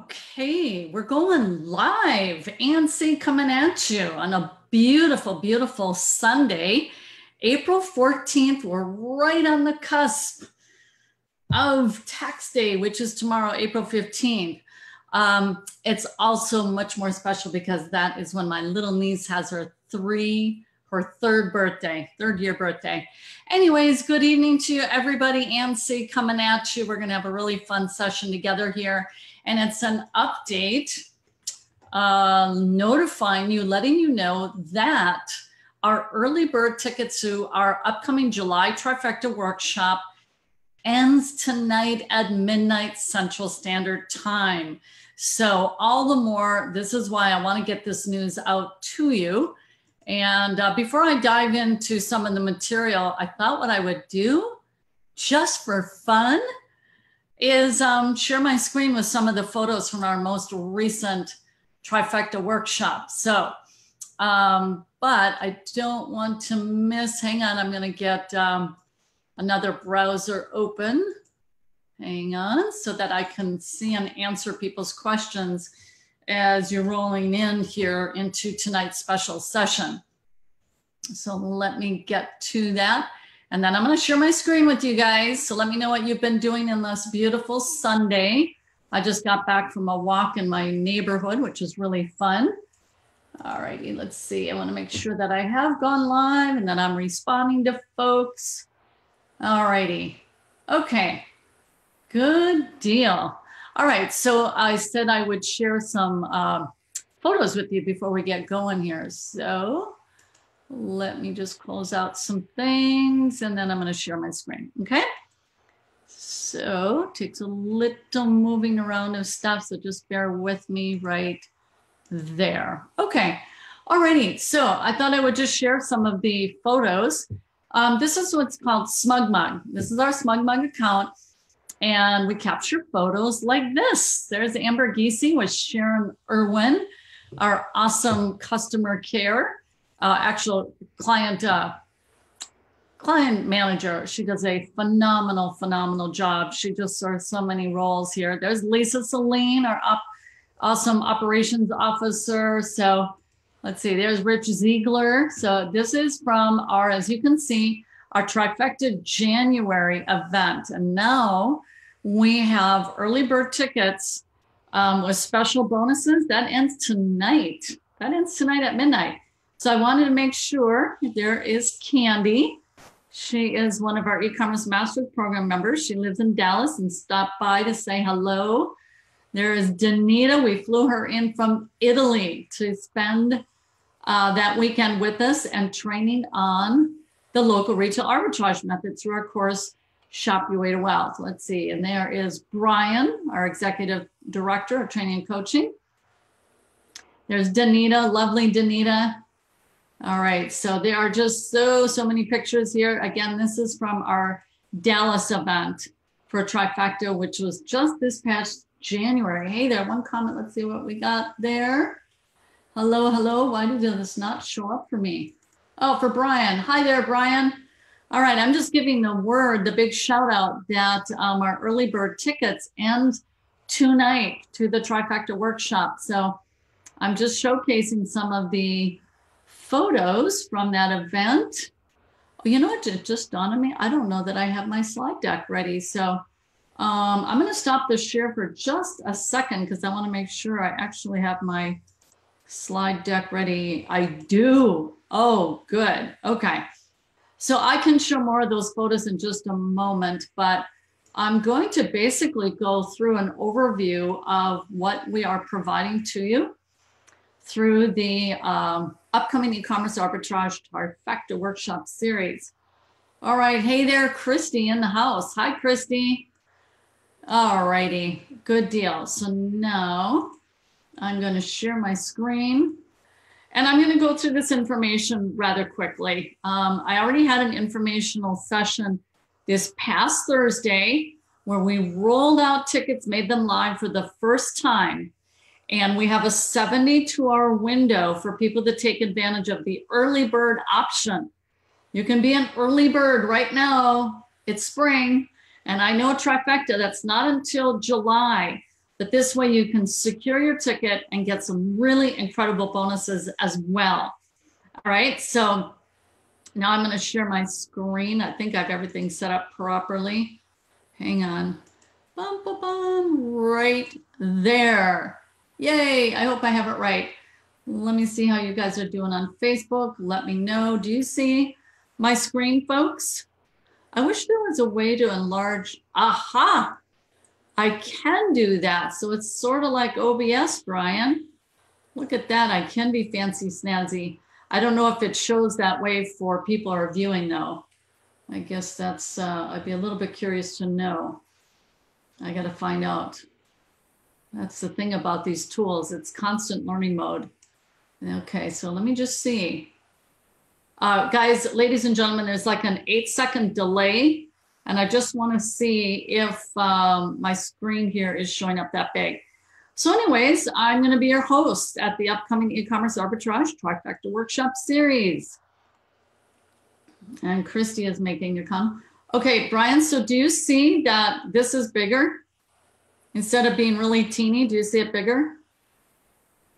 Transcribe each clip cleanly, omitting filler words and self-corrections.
Okay, we're going live. Ancy coming at you on a beautiful, beautiful Sunday, April 14th. We're right on the cusp of tax day, which is tomorrow, April 15th. It's also much more special because that is when my little niece has her third year birthday. Anyways, good evening to you, everybody. Ancy coming at you. We're going to have a really fun session together here. And it's an update notifying you, letting you know that our early bird tickets to our upcoming July Trifecta workshop ends tonight at midnight Central Standard Time. So all the more, this is why I want to get this news out to you. And before I dive into some of the material, I thought what I would do just for fun is share my screen with some of the photos from our most recent Trifecta workshop. So, but I don't want to miss, hang on, I'm gonna get another browser open. Hang on, so that I can see and answer people's questions as you're rolling in here into tonight's special session. So let me get to that. And then I'm going to share my screen with you guys. So let me know what you've been doing in this beautiful Sunday. I just got back from a walk in my neighborhood, which is really fun. All righty, let's see. I want to make sure that I have gone live and that I'm responding to folks. All righty. Okay, good deal. All right, so I said I would share some photos with you before we get going here. So let me just close out some things and then I'm going to share my screen. Okay. So it takes a little moving around of stuff. So just bear with me right there. Okay. Alrighty. So I thought I would just share some of the photos. This is what's called SmugMug. This is our SmugMug account. And we capture photos like this. There's Amber Giese with Sharon Irwin, our awesome customer care. Actual client manager. She does a phenomenal job. She just serves so many roles here. There's Lisa Celine, our awesome operations officer. So let's see, there's Rich Ziegler. So this is from our, as you can see, our Trifecta January event. And now we have early bird tickets with special bonuses. That ends tonight. That ends tonight at midnight. So I wanted to make sure there is Candy. She is one of our e-commerce master program members. She lives in Dallas and stopped by to say hello. There is Danita. We flew her in from Italy to spend that weekend with us and training on the local retail arbitrage method through our course, Shop Your Way to Wealth. Let's see. And there is Brian, our executive director of training and coaching. There's Danita, lovely Danita. All right, so there are just so many pictures here. Again, this is from our Dallas event for Trifecta, which was just this past January. Hey there, one comment. Let's see what we got there. Hello. Why did this not show up for me? Oh, for Brian. Hi there, Brian. All right, I'm just giving the big shout out that our early bird tickets end tonight to the Trifecta workshop. So I'm just showcasing some of the photos from that event. You know what, it just dawned on me, I don't know that I have my slide deck ready. So I'm going to stop the share for just a second because I want to make sure I actually have my slide deck ready. I do. Oh, good. Okay. So I can show more of those photos in just a moment, but I'm going to basically go through an overview of what we are providing to you through the upcoming e-commerce arbitrage Trifecta workshop series. All right, hey there, Christy in the house. Hi, Christy. All righty, good deal. So now I'm going to share my screen and I'm going to go through this information rather quickly. I already had an informational session this past Thursday where we rolled out tickets, made them live for the first time. And we have a 72-hour window for people to take advantage of the early bird option. You can be an early bird right now. It's spring. And I know Trifecta, that's not until July. but this way you can secure your ticket and get some really incredible bonuses as well. All right, so now I'm going to share my screen. I think I have everything set up properly. Hang on. Bum, bum, bum, right there. Yay, I hope I have it right. Let me see how you guys are doing on Facebook. Let me know. Do you see my screen, folks? I wish there was a way to enlarge. Aha! I can do that. So it's sort of like OBS, Brian. Look at that. I can be fancy snazzy. I don't know if it shows that way for people who are viewing, though. I guess that's, I'd be a little bit curious to know. I got to find out. That's the thing about these tools. It's constant learning mode. Okay, so let me just see. Guys, ladies and gentlemen, there's like an 8-second delay. And I just want to see if my screen here is showing up that big. So anyways, I'm going to be your host at the upcoming e-commerce arbitrage Trifecta workshop series. And Christy is making you come. Okay, Brian, so do you see that this is bigger? Instead of being really teeny, do you see it bigger?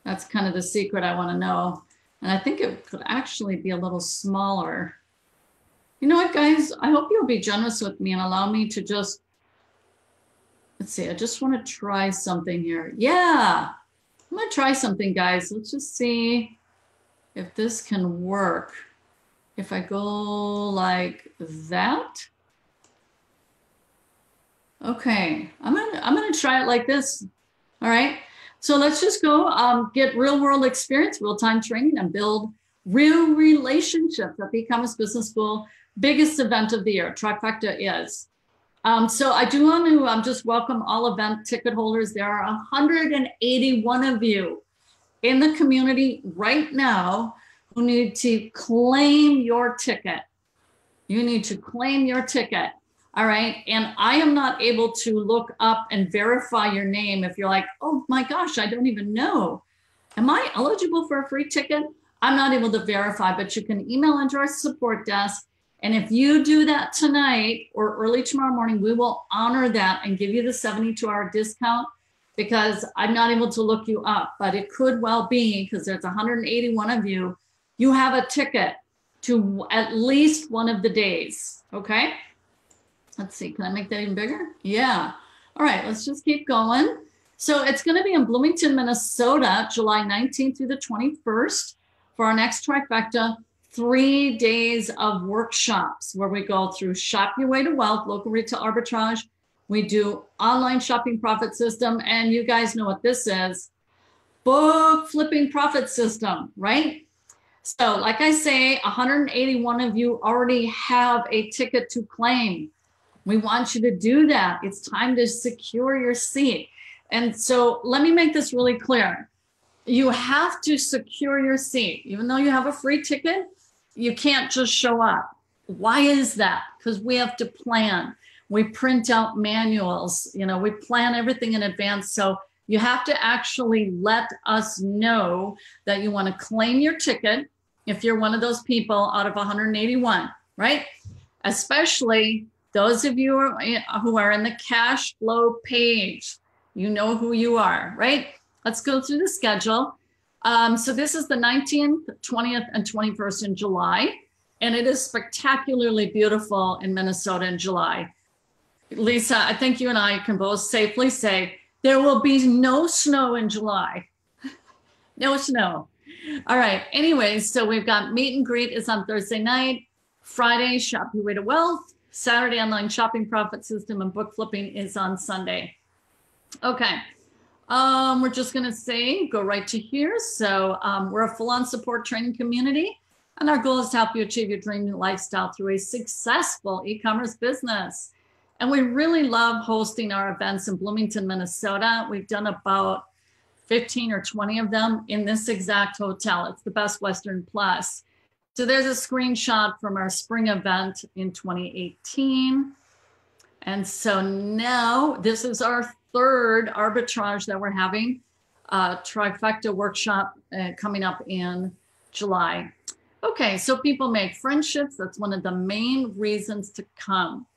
That's kind of the secret I want to know. And I think it could actually be a little smaller. You know what, guys? I hope you'll be generous with me and allow me to just, let's see, I just want to try something here. Yeah, I'm going to try something, guys. Let's just see if this can work. If I go like that. Okay, I'm gonna try it like this. All right, so let's just go get real world experience, real time training, and build real relationships at the e-commerce business school. Biggest event of the year, Trifecta is. So I do want to just welcome all event ticket holders. There are 181 of you in the community right now who need to claim your ticket. You need to claim your ticket. All right. And I am not able to look up and verify your name if you're like, oh my gosh, I don't even know. Am I eligible for a free ticket? I'm not able to verify, but you can email into our support desk. And if you do that tonight or early tomorrow morning, we will honor that and give you the 72-hour discount because I'm not able to look you up, but it could well be because there's 181 of you. You have a ticket to at least one of the days. Okay. Let's see, can I make that even bigger? Yeah. All right, let's just keep going. So it's going to be in Bloomington, Minnesota, July 19th through the 21st for our next Trifecta, 3 days of workshops where we go through Shop Your Way to Wealth, local retail arbitrage. We do online shopping profit system, and you guys know what this is, book flipping profit system, right? So like I say, 181 of you already have a ticket to claim. We want you to do that. It's time to secure your seat. And so let me make this really clear. You have to secure your seat. Even though you have a free ticket, you can't just show up. Why is that? Because we have to plan. We print out manuals. You know, we plan everything in advance. So you have to actually let us know that you want to claim your ticket if you're one of those people out of 181, right? Especially those of you who are in the cash flow page, you know who you are, right? Let's go through the schedule. So this is the 19th, 20th, and 21st in July, and it is spectacularly beautiful in Minnesota in July. Lisa, I think you and I can both safely say there will be no snow in July. No snow. All right, anyways, so we've got meet and greet is on Thursday night, Friday, Shop Your Way to Wealth, Saturday online shopping profit system, and book flipping is on Sunday. Okay, we're just gonna say go right to here. So we're a full-on support training community, and our goal is to help you achieve your dream lifestyle through a successful e-commerce business. And we really love hosting our events in Bloomington, Minnesota. We've done about 15 or 20 of them in this exact hotel. It's the Best Western Plus. So there's a screenshot from our spring event in 2018. And so now this is our third arbitrage that we're having, Trifecta workshop coming up in July. Okay, so people make friendships. That's one of the main reasons to come.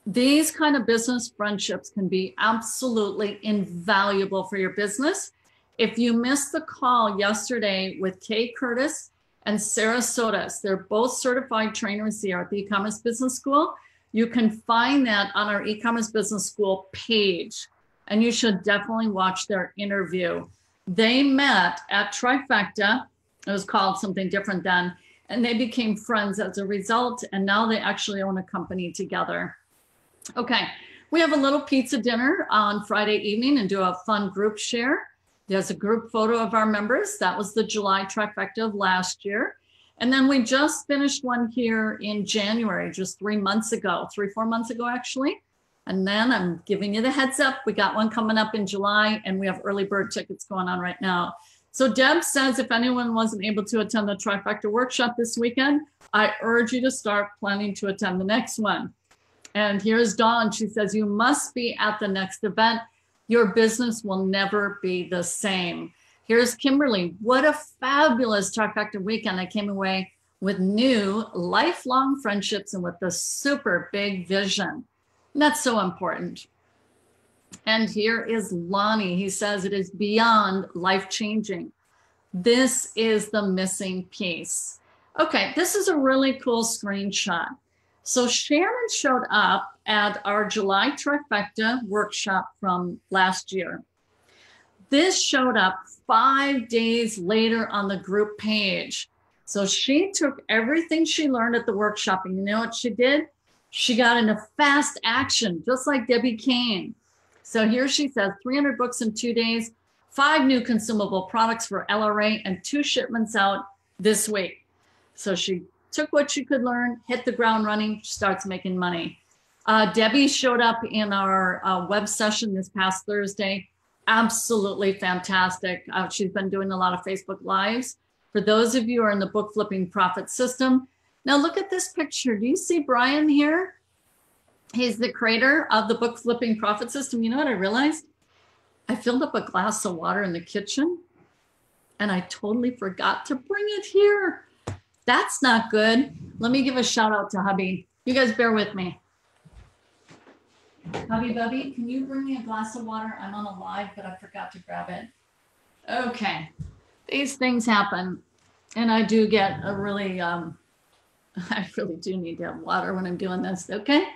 These kind of business friendships can be absolutely invaluable for your business. If you missed the call yesterday with Kay Curtis and Sarah Sodas, they're both certified trainers here at the E-commerce Business School. You can find that on our E-commerce Business School page, and you should definitely watch their interview. They met at Trifecta. It was called something different then, and they became friends as a result, and now they actually own a company together. Okay, we have a little pizza dinner on Friday evening and do a fun group share. There's a group photo of our members. That was the July Trifecta of last year. And then we just finished one here in January, just 3 months ago, 4 months ago, actually. And then I'm giving you the heads up. We got one coming up in July, and we have early bird tickets going on right now. So Deb says, if anyone wasn't able to attend the Trifecta workshop this weekend, I urge you to start planning to attend the next one. And here's Dawn. She says, you must be at the next event. Your business will never be the same. Here's Kimberly. What a fabulous Trifecta weekend. I came away with new lifelong friendships and with a super big vision. And that's so important. And here is Lonnie. He says it is beyond life-changing. This is the missing piece. Okay, this is a really cool screenshot. So Shannon showed up at our July Trifecta workshop from last year. This showed up 5 days later on the group page. So she took everything she learned at the workshop, and you know what she did? She got into fast action, just like Debbie Kane. So here she says, 300 books in 2 days, 5 new consumable products for LRA, and 2 shipments out this week. So she took what she could learn, hit the ground running, starts making money. Debbie showed up in our web session this past Thursday. Absolutely fantastic. She's been doing a lot of Facebook Lives. For those of you who are in the book flipping profit system, now look at this picture. Do you see Brian here? He's the creator of the book flipping profit system. You know what I realized? I filled up a glass of water in the kitchen and I totally forgot to bring it here. That's not good. Let me give a shout out to hubby. You guys bear with me. Hubby Bubby, can you bring me a glass of water? I'm on a live, but I forgot to grab it. Okay. These things happen. And I do get a really, I really do need to have water when I'm doing this. Okay.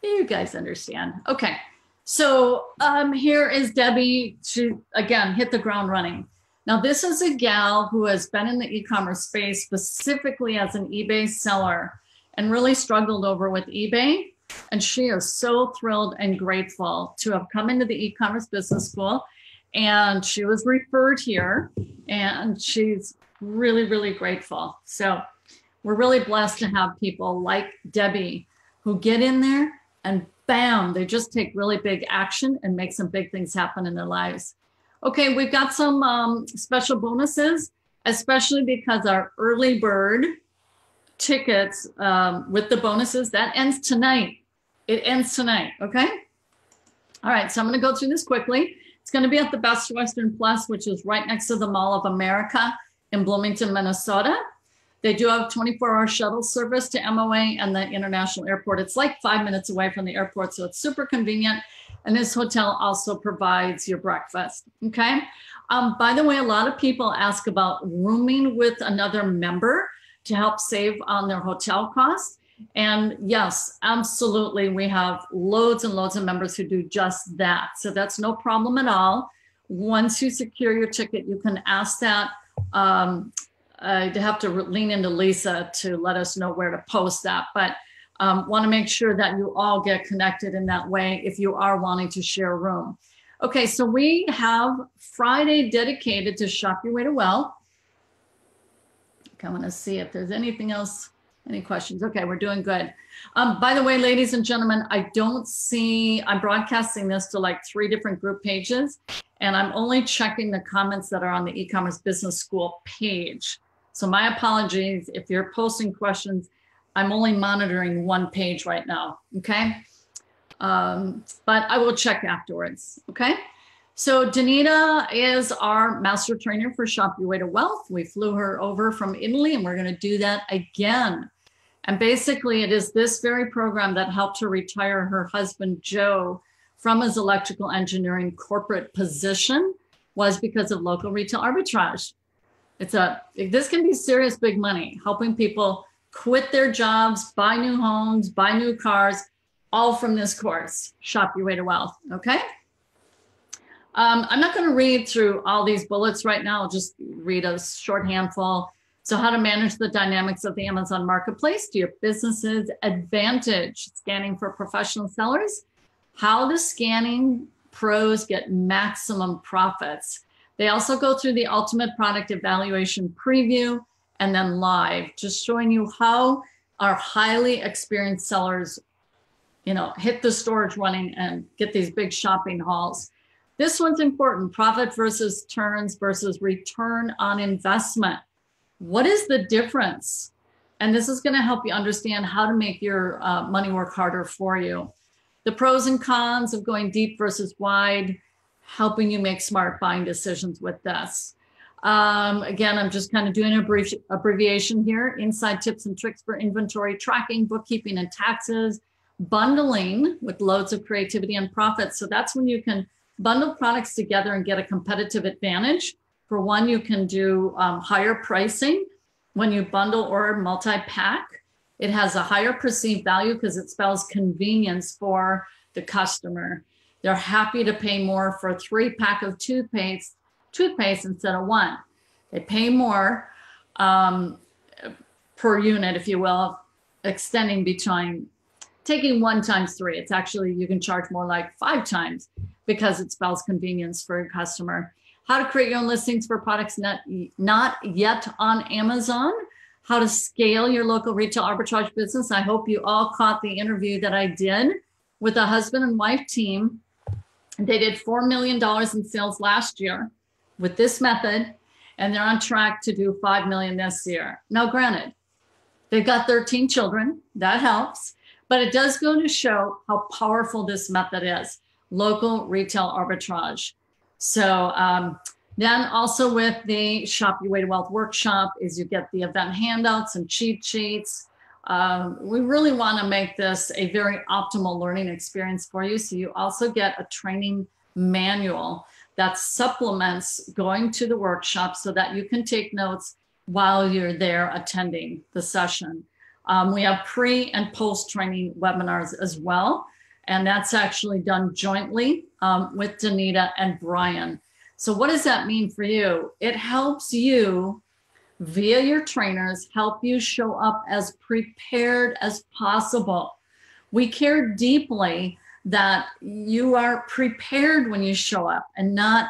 You guys understand. Okay. So here is Debbie. She, again, hit the ground running. Now, this is a gal who has been in the e-commerce space specifically as an eBay seller and really struggled over with eBay. And she is so thrilled and grateful to have come into the e-commerce business school. And she was referred here and she's really, really grateful. So we're really blessed to have people like Debbie who get in there and bam, they just take really big action and make some big things happen in their lives. Okay, we've got some special bonuses, especially because our early bird tickets with the bonuses, that ends tonight. It ends tonight, okay? All right, so I'm gonna go through this quickly. It's gonna be at the Best Western Plus, which is right next to the Mall of America in Bloomington, Minnesota. They do have 24-hour shuttle service to MOA and the International Airport. It's like 5 minutes away from the airport, so it's super convenient. And this hotel also provides your breakfast, okay? By the way, a lot of people ask about rooming with another member to help save on their hotel costs. And yes, absolutely. We have loads and loads of members who do just that. So that's no problem at all. Once you secure your ticket, you can ask that. I'd have to lean into Lisa to let us know where to post that. But want to make sure that you all get connected in that way if you are wanting to share a room. Okay, so we have Friday dedicated to Shop Your Way to Wealth. Okay, I want to see if there's anything else. Any questions? Okay, we're doing good. By the way, ladies and gentlemen, I'm broadcasting this to like 3 different group pages, and I'm only checking the comments that are on the e-commerce business school page. So my apologies if you're posting questions. I'm only monitoring 1 page right now, okay? But I will check afterwards, okay? So Danita is our master trainer for Shop Your Way to Wealth. We flew her over from Italy and we're gonna do that again. And basically, it is this very program that helped her retire her husband, Joe, from his electrical engineering corporate position, was because of local retail arbitrage. This can be serious big money, helping people quit their jobs, buy new homes, buy new cars, all from this course, Shop Your Way to Wealth, okay? I'm not gonna read through all these bullets right now, I'll just read a short handful. So how to manage the dynamics of the Amazon marketplace to your business's advantage, scanning for professional sellers, how the scanning pros get maximum profits. They also go through the ultimate product evaluation preview and then live, just showing you how our highly experienced sellers, hit the storage running and get these big shopping hauls. This one's important, profit versus turns versus return on investment. What is the difference? And this is going to help you understand how to make your money work harder for you. The pros and cons of going deep versus wide, helping you make smart buying decisions with this. Again, I'm just kind of doing a brief abbreviation here. Inside tips and tricks for inventory tracking, bookkeeping, and taxes. Bundling with loads of creativity and profit. So that's when you can bundle products together and get a competitive advantage. For one, you can do higher pricing when you bundle or multi-pack. It has a higher perceived value because it spells convenience for the customer. They're happy to pay more for a 3-pack of toothpaste instead of 1. They pay more per unit, if you will, extending between taking 1 times 3. It's actually, you can charge more like 5 times because it spells convenience for your customer. How to create your own listings for products not yet on Amazon. How to scale your local retail arbitrage business. I hope you all caught the interview that I did with a husband and wife team. They did $4 million in sales last year with this method, and they're on track to do $5 million this year. Now, granted, they've got 13 children. That helps. But it does go to show how powerful this method is, local retail arbitrage. So then also with the Shop Your Way to Wealth workshop is you get the event handouts and cheat sheets. We really want to make this a very optimal learning experience for you. So you also get a training manual that supplements going to the workshop so that you can take notes while you're there attending the session. We have pre and post training webinars as well. And that's actually done jointly with Danita and Brian. So what does that mean for you? It helps you via your trainers, help you show up as prepared as possible. We care deeply that you are prepared when you show up and not,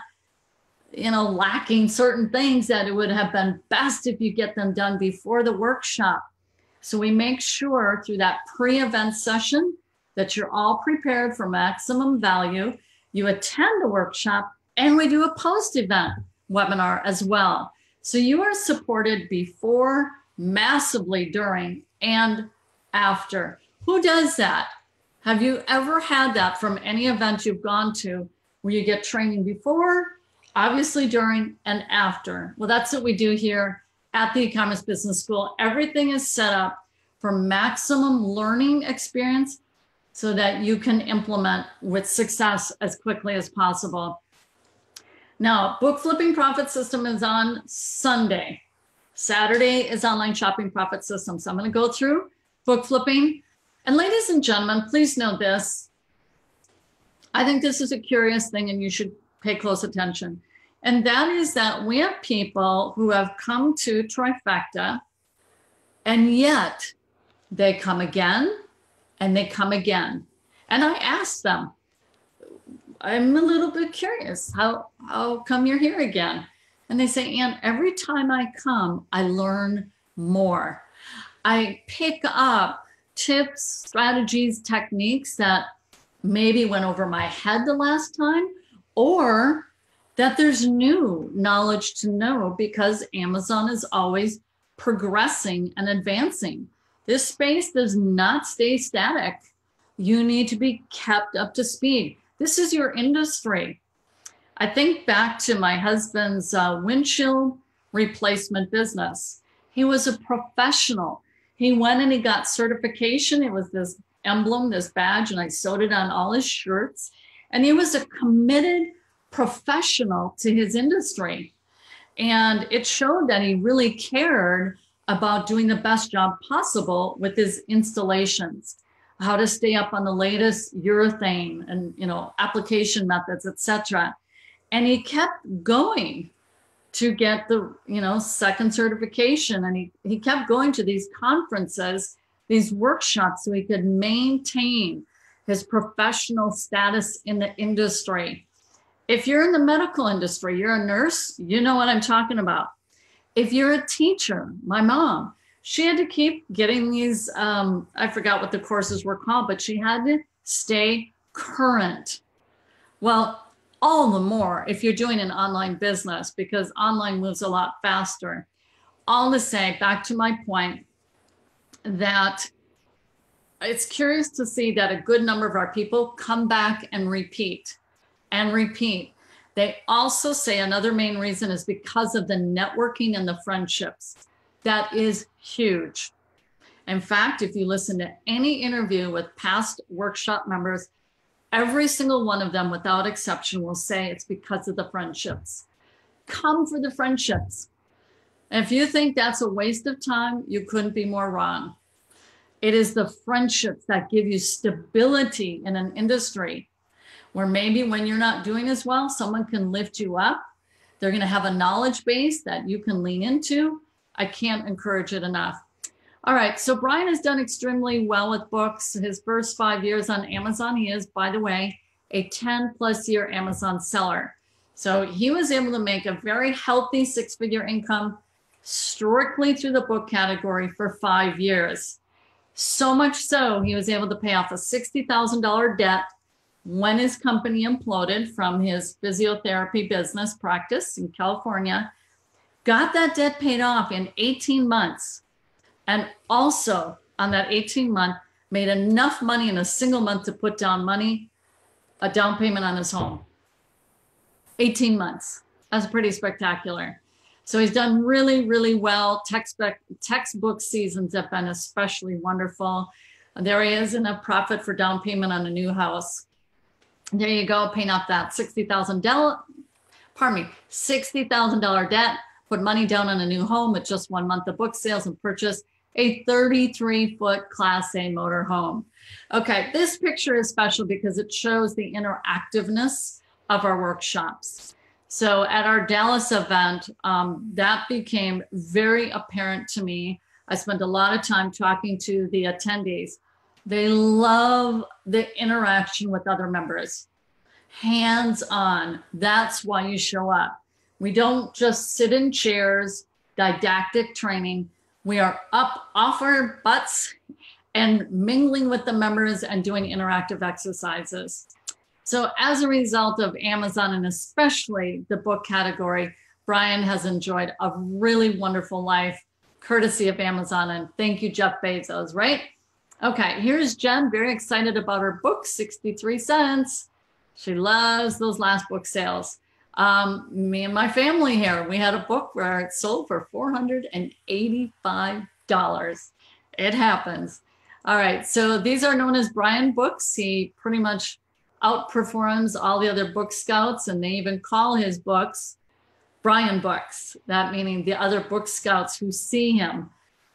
lacking certain things that it would have been best if you get them done before the workshop. So we make sure through that pre-event session that you're all prepared for maximum value. You attend the workshop, and we do a post-event webinar as well. So you are supported before, massively during, and after. Who does that? Have you ever had that from any event you've gone to where you get training before, obviously during, and after? Well, that's what we do here at the E-commerce Business School. Everything is set up for maximum learning experience so that you can implement with success as quickly as possible. Now, Book Flipping Profit System is on Sunday. Saturday is Online Shopping Profit System. So I'm going to go through book flipping. And ladies and gentlemen, please know this. I think this is a curious thing and you should pay close attention. And that is that we have people who have come to Trifecta and yet they come again and they come again. And I asked them, I'm a little bit curious, how come you're here again? And they say, Ann, every time I come, I learn more. I pick up tips, strategies, techniques that maybe went over my head the last time, or that there's new knowledge to know because Amazon is always progressing and advancing. This space does not stay static. You need to be kept up to speed. This is your industry. I think back to my husband's windshield replacement business. He was a professional. He went and he got certification. It was this emblem, this badge, and I sewed it on all his shirts. And he was a committed professional to his industry. And it showed that he really cared about doing the best job possible with his installations, how to stay up on the latest urethane and, application methods, etc. And he kept going to get the, second certification. And he kept going to these conferences, these workshops, so he could maintain his professional status in the industry. If you're in the medical industry, you're a nurse, you know what I'm talking about. If you're a teacher, my mom, she had to keep getting these, I forgot what the courses were called, but she had to stay current. Well, all the more if you're doing an online business, because online moves a lot faster. All to say, back to my point, that it's curious to see that a good number of our people come back and repeat and repeat. They also say another main reason is because of the networking and the friendships. That is huge. In fact, if you listen to any interview with past workshop members, every single one of them, without exception, will say it's because of the friendships. Come for the friendships. And if you think that's a waste of time, you couldn't be more wrong. It is the friendships that give you stability in an industry where maybe when you're not doing as well, someone can lift you up. They're going to have a knowledge base that you can lean into. I can't encourage it enough. All right, so Brian has done extremely well with books. His first 5 years on Amazon, he is, by the way, a 10+ year Amazon seller. So he was able to make a very healthy 6-figure income strictly through the book category for 5 years. So much so, he was able to pay off a $60,000 debt when his company imploded from his physiotherapy business practice in California, got that debt paid off in 18 months. And also on that 18-month, made enough money in a single month to put down money, a down payment on his home. 18 months. That's pretty spectacular. So he's done really, really well. Textbook seasons have been especially wonderful. There he is in a profit for down payment on a new house. There you go, paying off that $60,000 debt, put money down on a new home with just 1 month of book sales and purchased a 33-foot Class A motor home. Okay, this picture is special because it shows the interactiveness of our workshops. So at our Dallas event, that became very apparent to me. I spent a lot of time talking to the attendees. They love the interaction with other members. Hands-on, that's why you show up. We don't just sit in chairs, didactic training. We are up off our butts and mingling with the members and doing interactive exercises. So as a result of Amazon and especially the book category, Brian has enjoyed a really wonderful life courtesy of Amazon. And thank you, Jeff Bezos, right? Okay, here's Jen, very excited about her book, 63 cents. She loves those last book sales. Me and my family here, we had a book where it sold for $485. It happens. All right, so these are known as Brian books. He pretty much outperforms all the other book scouts, and they even call his books Brian books. That meaning the other book scouts who see him,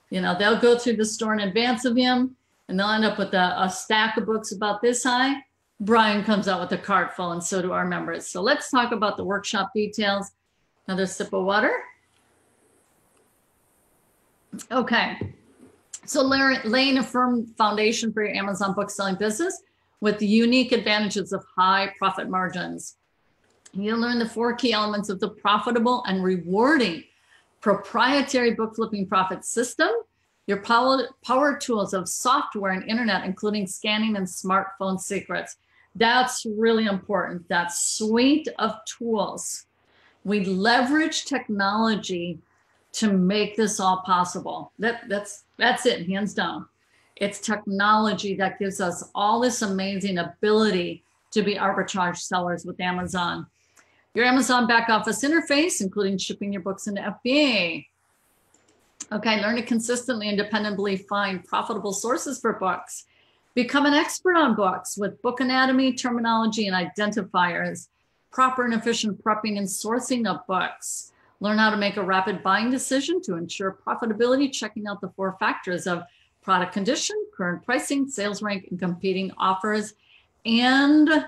they'll go through the store in advance of him, and they'll end up with a stack of books about this high. Brian comes out with a cart full, and so do our members. So let's talk about the workshop details. Another sip of water. Okay, so laying a firm foundation for your Amazon book selling business with the unique advantages of high profit margins. You'll learn the 4 key elements of the profitable and rewarding proprietary book flipping profit system, your power tools of software and internet, including scanning and smartphone secrets. That's really important, that suite of tools. We leverage technology to make this all possible. That's it, hands down. It's technology that gives us all this amazing ability to be arbitrage sellers with Amazon. Your Amazon back office interface, including shipping your books into FBA. Okay, learn to consistently and dependably find profitable sources for books. Become an expert on books with book anatomy, terminology, and identifiers. Proper and efficient prepping and sourcing of books. Learn how to make a rapid buying decision to ensure profitability, checking out the 4 factors of product condition, current pricing, sales rank, and competing offers. And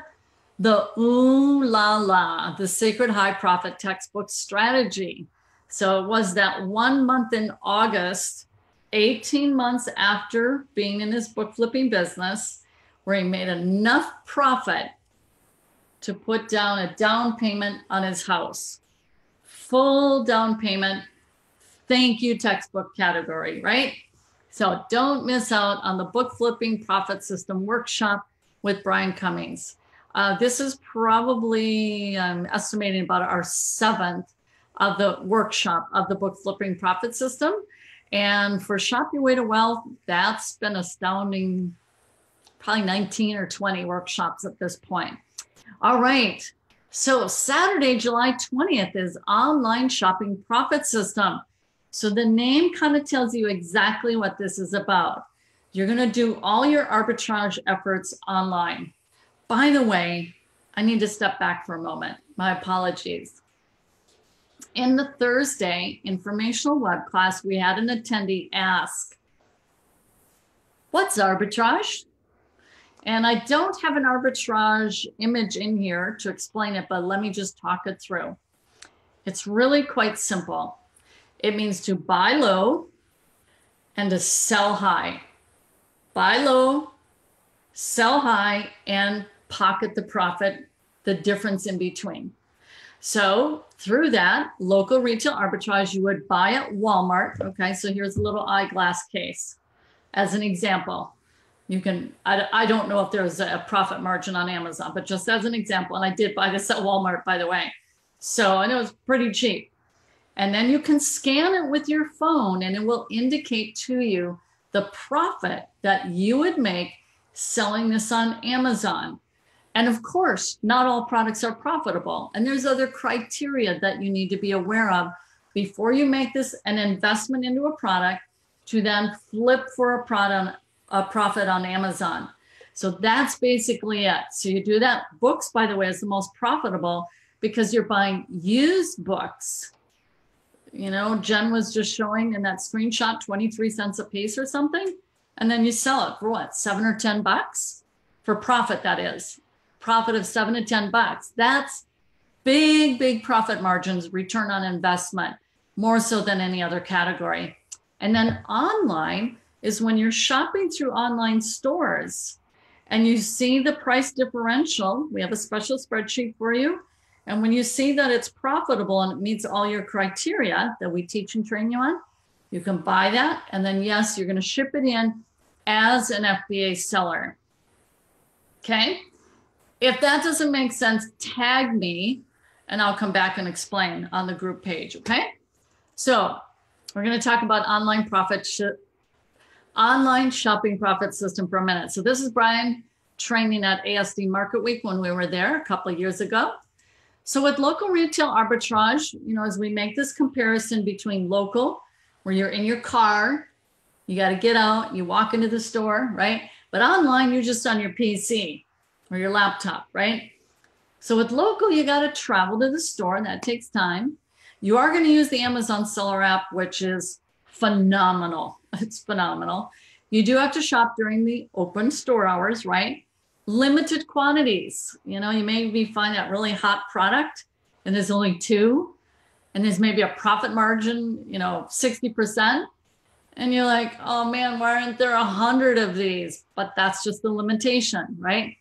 the ooh la la, the sacred high profit textbook strategy. So it was that 1 month in August, 18 months after being in his book flipping business, where he made enough profit to put down a down payment on his house. Full down payment. Thank you, textbook category, right? So don't miss out on the book flipping profit system workshop with Brian Cummings. This is probably, I'm estimating about our 7th of the workshop of the book flipping profit system. And for Shop Your Way to Wealth, that's been astounding, probably 19 or 20 workshops at this point. All right. So Saturday, July 20th is Online Shopping Profit System. So the name kind of tells you exactly what this is about. You're going to do all your arbitrage efforts online. By the way, I need to step back for a moment. My apologies. In the Thursday informational web class, we had an attendee ask, what's arbitrage? And I don't have an arbitrage image in here to explain it, but let me just talk it through. It's really quite simple. It means to buy low and to sell high. Buy low, sell high, and pocket the profit, the difference in between. So through that local retail arbitrage, you would buy at Walmart. Okay, so here's a little eyeglass case as an example. You can, I don't know if there's a profit margin on Amazon, but just as an example, and I did buy this at Walmart, by the way. So I know it's pretty cheap. And then you can scan it with your phone and it will indicate to you the profit that you would make selling this on Amazon. And of course, not all products are profitable. And there's other criteria that you need to be aware of before you make this an investment into a product to then flip for a profit on Amazon. So that's basically it. So you do that. Books, by the way, is the most profitable because you're buying used books. You know, Jen was just showing in that screenshot 23 cents a piece or something. And then you sell it for what, $7 or $10? For profit, that is. Profit of $7 to $10. That's big, big profit margins, return on investment, more so than any other category. And then online is when you're shopping through online stores and you see the price differential. We have a special spreadsheet for you. And when you see that it's profitable and it meets all your criteria that we teach and train you on, you can buy that. And then, yes, you're going to ship it in as an FBA seller. Okay. If that doesn't make sense, tag me and I'll come back and explain on the group page. Okay. So we're going to talk about online shopping profit system for a minute. So this is Brian training at ASD Market Week when we were there a couple of years ago. So with local retail arbitrage, you know, as we make this comparison between local, where you're in your car, you got to get out, you walk into the store, right? But online, you're just on your PC or your laptop, right? So with local, you got to travel to the store, and that takes time. You are going to use the Amazon Seller app, which is phenomenal. It's phenomenal. You do have to shop during the open store hours, right? Limited quantities. You know, you maybe find that really hot product and there's only 2, and there's maybe a profit margin, you know, 60%. And you're like, oh man, why aren't there 100 of these? But that's just the limitation, right?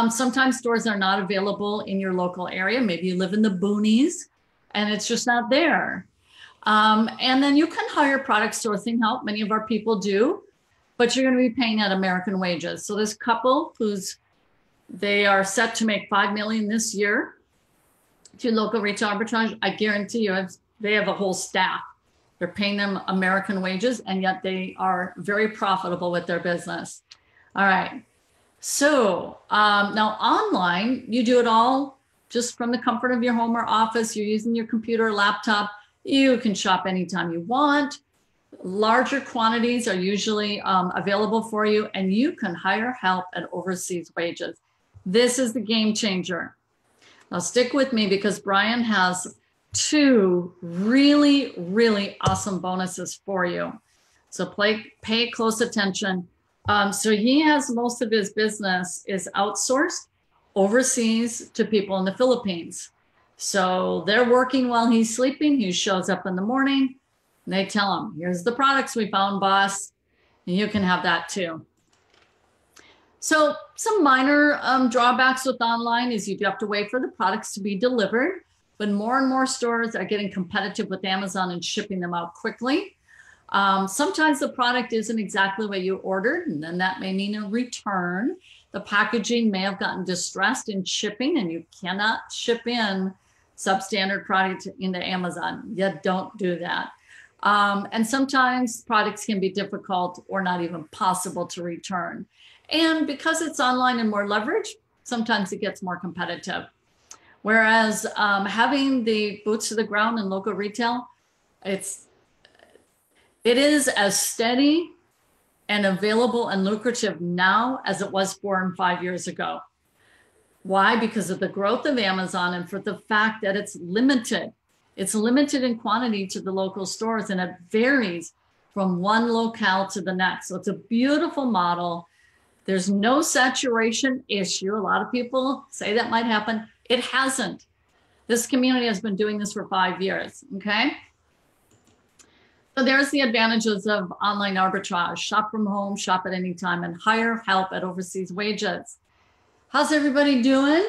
Sometimes stores are not available in your local area. Maybe you live in the boonies and it's just not there. And then you can hire product sourcing help. Many of our people do, but you're going to be paying at American wages. So this couple they are set to make $5 million this year to local retail arbitrage. I guarantee you, they have a whole staff. They're paying them American wages, and yet they are very profitable with their business. All right. So now online, you do it all just from the comfort of your home or office. You're using your computer or laptop. You can shop anytime you want. Larger quantities are usually available for you, and you can hire help at overseas wages. This is the game changer. Now stick with me because Brian has two really, really awesome bonuses for you. So pay close attention. So he has most of his business is outsourced overseas to people in the Philippines. So they're working while he's sleeping. He shows up in the morning. And they tell him, here's the products we found, boss. And you can have that too. So some minor drawbacks with online is you do have to wait for the products to be delivered, but more and more stores are getting competitive with Amazon and shipping them out quickly. Sometimes the product isn't exactly what you ordered, and then that may mean a return. The packaging may have gotten distressed in shipping, and you cannot ship in substandard product into Amazon. You don't do that. And sometimes products can be difficult or not even possible to return. And because it's online and more leverage, sometimes it gets more competitive. Whereas having the boots to the ground in local retail, it is as steady and available and lucrative now as it was 4 and 5 years ago. Why? Because of the growth of Amazon and for the fact that it's limited. It's limited in quantity to the local stores, and it varies from one locale to the next. So it's a beautiful model. There's no saturation issue. A lot of people say that might happen. It hasn't. This community has been doing this for 5 years, okay? So there's the advantages of online arbitrage. Shop from home, shop at any time, and hire help at overseas wages. How's everybody doing?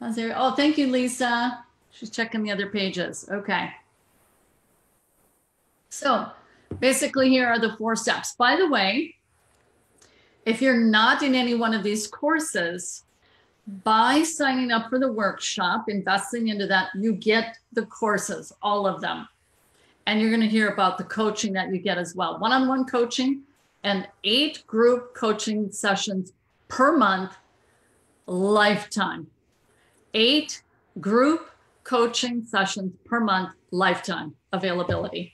Oh, thank you, Lisa. She's checking the other pages. Okay. So basically here are the 4 steps. By the way, if you're not in any one of these courses, by signing up for the workshop, investing into that, you get the courses, all of them. And you're going to hear about the coaching that you get as well. One-on-one coaching and 8 group coaching sessions per month, lifetime. 8 group coaching sessions per month, lifetime availability.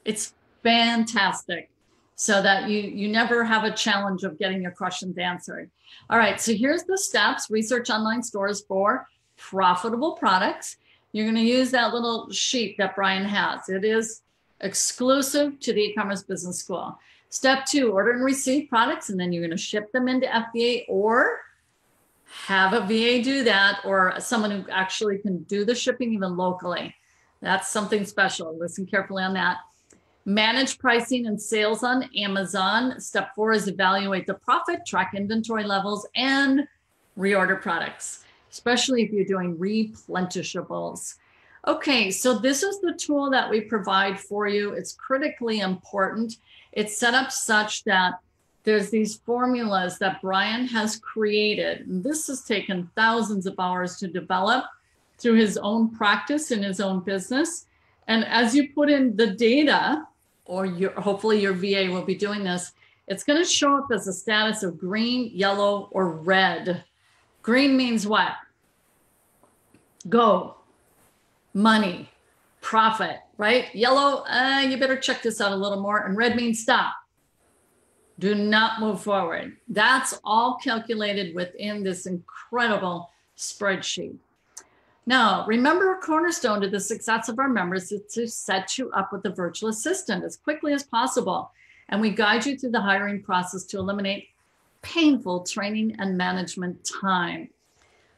It's fantastic, so that you never have a challenge of getting your questions answered. All right, so here's the steps. Research online stores for profitable products. You're going to use that little sheet that Brian has. It is exclusive to the e-commerce business school. Step 2, order and receive products, and then you're going to ship them into FBA or have a VA do that, or someone who actually can do the shipping even locally. That's something special. Listen carefully on that. Manage pricing and sales on Amazon. Step 4 is evaluate the profit, track inventory levels, and reorder products, especially if you're doing replenishables. Okay, so this is the tool that we provide for you. It's critically important. It's set up such that there's these formulas that Brian has created. And this has taken thousands of hours to develop through his own practice in his own business. And as you put in the data, or hopefully your VA will be doing this, it's going to show up as a status of green, yellow, or red. Green means what? Go, money, profit, right? Yellow, you better check this out a little more. And red means stop. Do not move forward. That's all calculated within this incredible spreadsheet. Now, remember, a cornerstone to the success of our members is to set you up with a virtual assistant as quickly as possible. And we guide you through the hiring process to eliminate painful training and management time.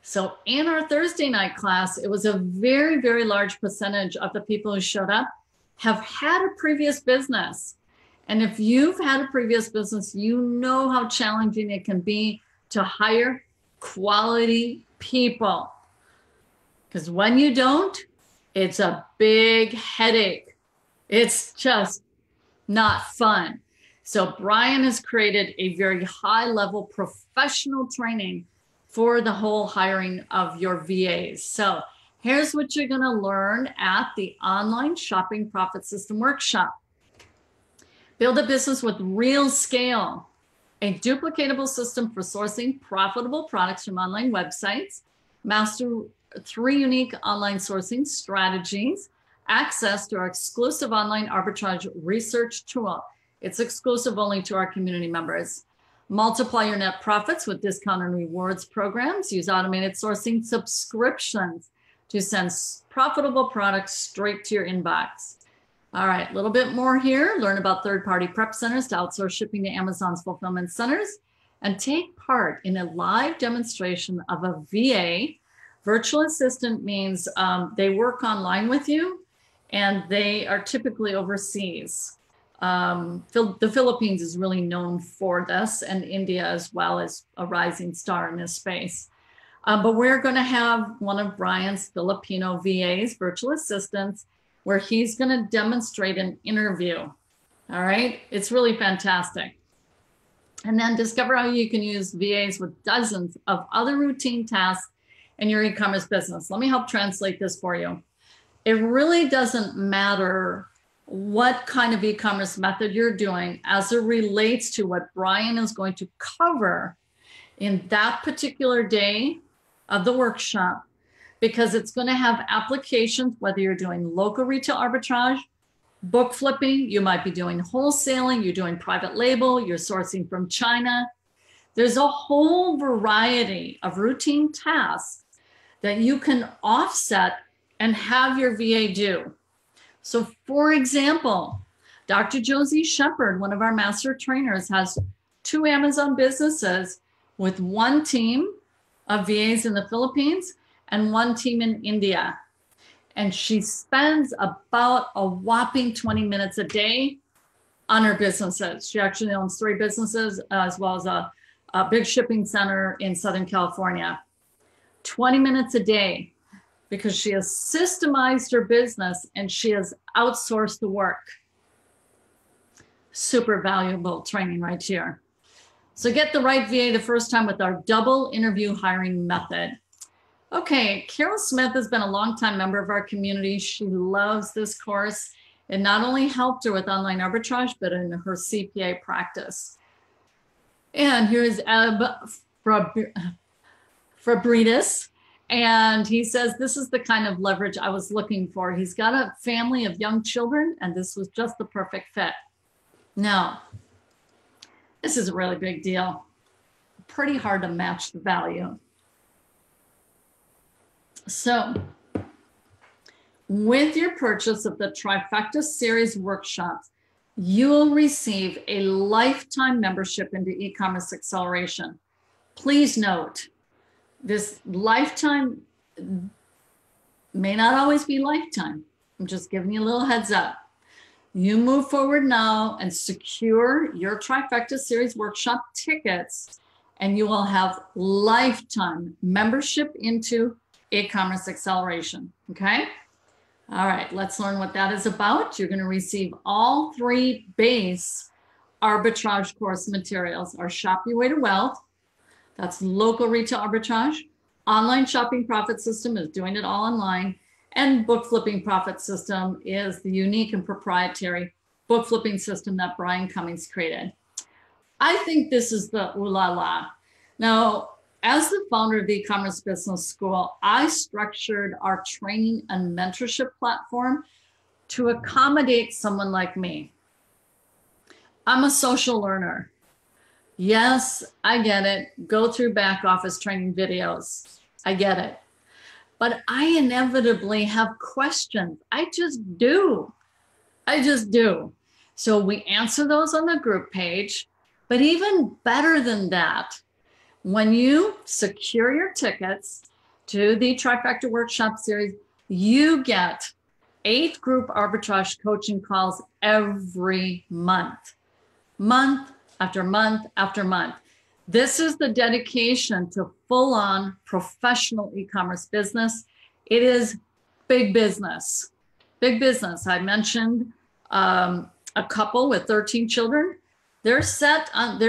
So in our Thursday night class, it was a very, very large percentage of the people who showed up have had a previous business. And if you've had a previous business, you know how challenging it can be to hire quality people. Because when you don't, it's a big headache. It's just not fun. So Brian has created a very high-level professional training for the whole hiring of your VAs. So here's what you're going to learn at the Online Shopping Profit System Workshop. Build a business with real scale, a duplicatable system for sourcing profitable products from online websites, master 3 unique online sourcing strategies, access to our exclusive online arbitrage research tool. It's exclusive only to our community members. Multiply your net profits with discount and rewards programs. Use automated sourcing subscriptions to send profitable products straight to your inbox. All right, a little bit more here. Learn about third-party prep centers to outsource shipping to Amazon's fulfillment centers, and take part in a live demonstration of a VA. Virtual assistant means they work online with you, and they are typically overseas. The Philippines is really known for this, and India as well as a rising star in this space. But we're going to have one of Brian's Filipino VAs, virtual assistants, where he's going to demonstrate an interview. All right, it's really fantastic. And then discover how you can use VAs with dozens of other routine tasks in your e-commerce business. Let me help translate this for you. It really doesn't matter what kind of e-commerce method you're doing as it relates to what Brian is going to cover in that particular day of the workshop, because it's going to have applications, whether you're doing local retail arbitrage, book flipping, you might be doing wholesaling, you're doing private label, you're sourcing from China. There's a whole variety of routine tasks that you can offset and have your VA do. So for example, Dr. Josie Shepard, one of our master trainers, has 2 Amazon businesses with 1 team of VAs in the Philippines and 1 team in India. And she spends about a whopping 20 minutes a day on her businesses. She actually owns 3 businesses, as well as a big shipping center in Southern California. 20 minutes a day, because she has systemized her business and she has outsourced the work. Super valuable training right here. So get the right VA the first time with our double interview hiring method. Okay, Carol Smith has been a longtime member of our community. She loves this course. It not only helped her with online arbitrage, but in her CPA practice. And here's Eb Fabridis. And he says, this is the kind of leverage I was looking for. He's got a family of young children, and this was just the perfect fit. Now, this is a really big deal. Pretty hard to match the value. So, with your purchase of the Trifecta series workshops, you will receive a lifetime membership into e-commerce acceleration. Please note, this lifetime may not always be lifetime. I'm just giving you a little heads up. You move forward now and secure your Trifecta series workshop tickets, and you will have lifetime membership into e-commerce acceleration. Okay. All right. Let's learn what that is about. You're going to receive all 3 base arbitrage course materials: our Shop Your Way to Wealth, that's local retail arbitrage; online shopping profit system is doing it all online; and book flipping profit system is the unique and proprietary book flipping system that Brian Cummings created. I think this is the ooh la la. Now, as the founder of the e-commerce business school, I structured our training and mentorship platform to accommodate someone like me. I'm a social learner. Yes, I get it. Go through back office training videos. I get it. But I inevitably have questions. I just do. So we answer those on the group page. But even better than that, when you secure your tickets to the Trifecta Workshop Series, you get 8 group arbitrage coaching calls every month, month after month after month. This is the dedication to full-on professional e-commerce business. It is big business, big business. I mentioned a couple with 13 children. They're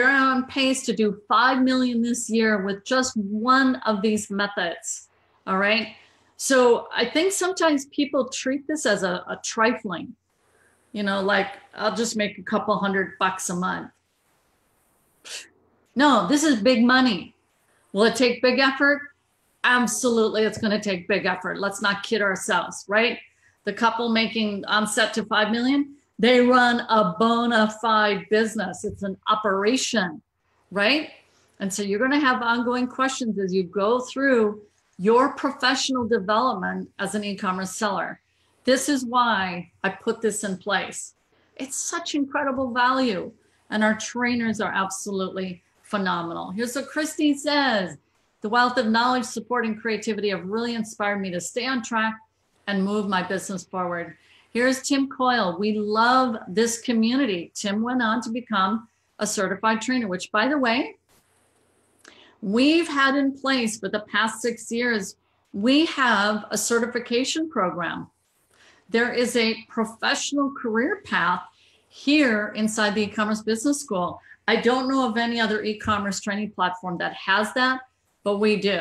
on pace to do 5 million this year with just one of these methods. All right. So I think sometimes people treat this as a trifling, like I'll just make a couple $100 a month. No, this is big money. Will it take big effort? Absolutely. It's going to take big effort. Let's not kid ourselves, right? the couple making on set to 5 million, they run a bona fide business. It's an operation, right? And so you're going to have ongoing questions as you go through your professional development as an e-commerce seller. This is why I put this in place. It's such incredible value, and our trainers are absolutely phenomenal. Here's what Christy says. The wealth of knowledge, support, and creativity have really inspired me to stay on track and move my business forward. Here's Tim Coyle. We love this community. Tim went on to become a certified trainer, which, by the way, we've had in place for the past 6 years. We have a certification program. There is a professional career path here inside the e-commerce business school. I don't know of any other e-commerce training platform that has that, but we do.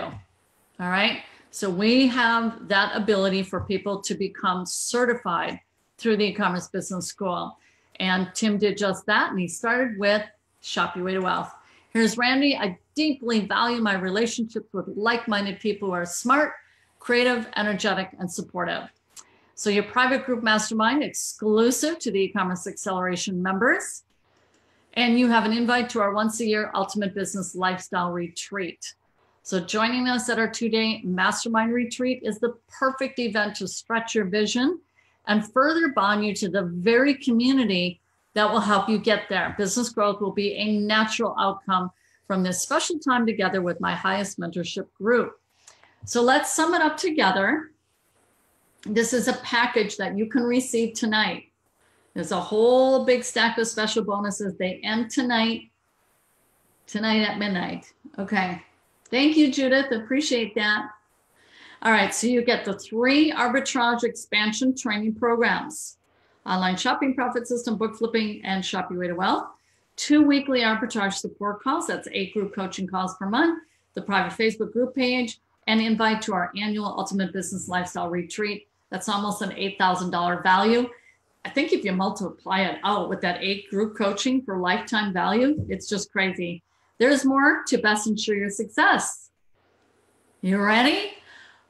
All right. So we have that ability for people to become certified through the e-commerce business school. And Tim did just that. And he started with Shop Your Way to Wealth. Here's Randy. I deeply value my relationships with like-minded people who are smart, creative, energetic, and supportive. So your private group mastermind, exclusive to the e-commerce acceleration members. And you have an invite to our once-a-year Ultimate Business Lifestyle Retreat. So joining us at our 2-day mastermind retreat is the perfect event to stretch your vision and further bond you to the very community that will help you get there. Business growth will be a natural outcome from this special time together with my highest mentorship group. So let's sum it up together. This is a package that you can receive tonight. There's a whole big stack of special bonuses. They end tonight at midnight. Okay. Thank you, Judith. Appreciate that. All right. So you get the 3 arbitrage expansion training programs: online shopping profit system, book flipping, and Shop Your Way to Wealth. 2 weekly arbitrage support calls. That's 8 group coaching calls per month. The private Facebook group page, and invite to our annual Ultimate Business Lifestyle Retreat. That's almost an $8,000 value. I think if you multiply it out with that 8 group coaching for lifetime value, it's just crazy. There's more to best ensure your success. You ready?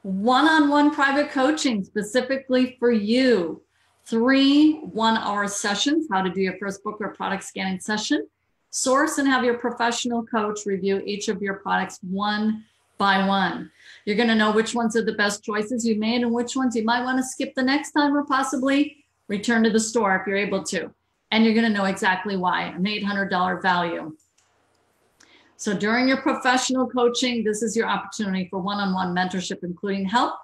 One-on-one private coaching specifically for you. 3 one-hour sessions, how to do your first book or product scanning session. Source and have your professional coach review each of your products one by one. You're going to know which ones are the best choices you made and which ones you might want to skip the next time or possibly return to the store if you're able to. And you're going to know exactly why. An $800 value. So during your professional coaching, this is your opportunity for one-on-one mentorship, including help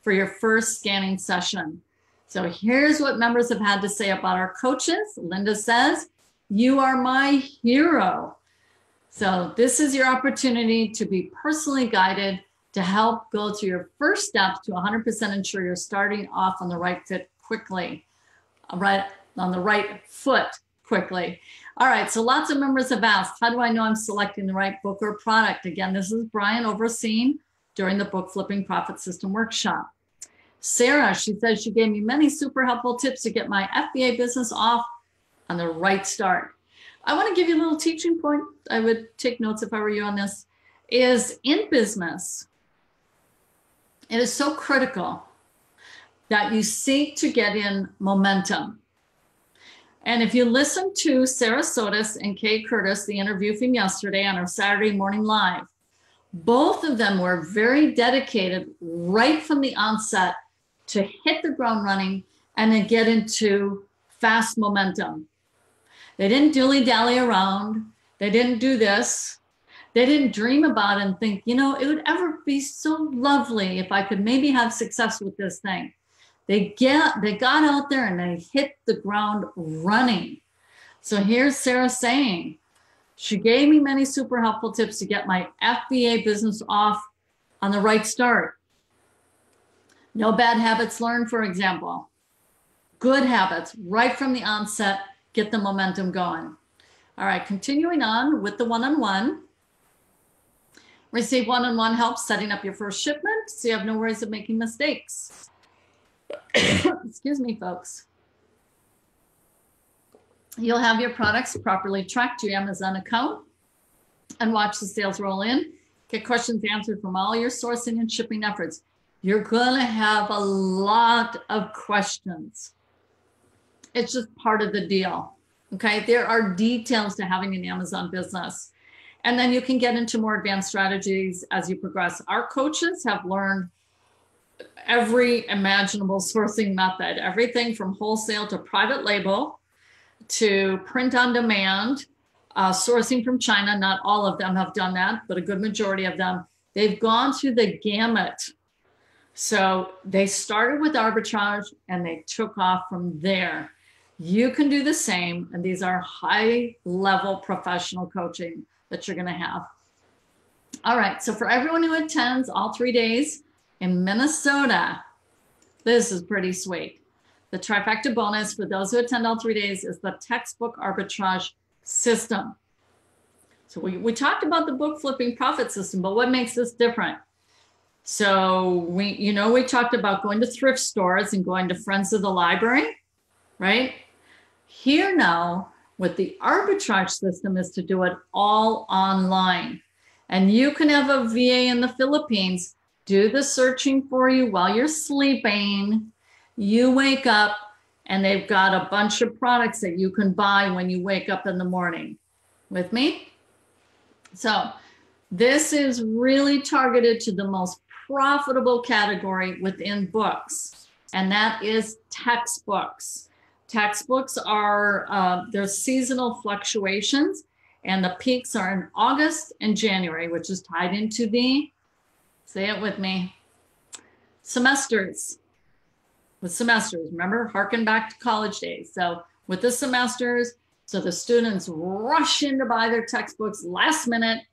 for your first scanning session. So here's what members have had to say about our coaches. Linda says, "You are my hero." So this is your opportunity to be personally guided to help go through your first steps to 100% ensure you're starting off on the right fit quickly, right on the right foot quickly. All right, so lots of members have asked, how do I know I'm selecting the right book or product? Again, this is Brian overseeing during the Book Flipping Profit System Workshop. Sarah, she says she gave me many super helpful tips to get my FBA business off on the right start. I want to give you a little teaching point. I would take notes if I were you on this. Is in business, it is so critical that you seek to get in momentum. And if you listen to Sarah Sotis and Kay Curtis, the interview from yesterday on our Saturday morning live, both of them were very dedicated right from the onset to hit the ground running and then get into fast momentum. They didn't dilly-dally around. They didn't do this. They didn't dream about it and think, you know, it would ever be so lovely if I could maybe have success with this thing. They got out there and they hit the ground running. So here's Sarah saying, she gave me many super helpful tips to get my FBA business off on the right start. No bad habits learned, for example. Good habits right from the onset, get the momentum going. All right, continuing on with the one-on-one. Receive one-on-one help setting up your first shipment so you have no worries of making mistakes. Excuse me, folks. You'll have your products properly tracked to your Amazon account and watch the sales roll in. Get questions answered from all your sourcing and shipping efforts. You're going to have a lot of questions. It's just part of the deal. Okay. There are details to having an Amazon business. And then you can get into more advanced strategies as you progress. Our coaches have learned every imaginable sourcing method, everything from wholesale to private label to print on demand, sourcing from China. Not all of them have done that, but a good majority of them. They've gone through the gamut. So they started with arbitrage and they took off from there. You can do the same. And these are high level professional coaching that you're going to have. All right. So for everyone who attends all 3 days in Minnesota, this is pretty sweet. The trifecta bonus for those who attend all 3 days is the textbook arbitrage system. So we talked about the book flipping profit system, but what makes this different? So we talked about going to thrift stores and going to Friends of the Library, right? Here now, with the arbitrage system is to do it all online. And you can have a VA in the Philippines do the searching for you while you're sleeping. You wake up and they've got a bunch of products that you can buy when you wake up in the morning. With me? So this is really targeted to the most profitable category within books, and that is textbooks. Textbooks are, there's seasonal fluctuations, and the peaks are in August and January, which is tied into the, say it with me, semesters. With semesters, remember, harken back to college days. So with the semesters, so the students rush in to buy their textbooks last minute,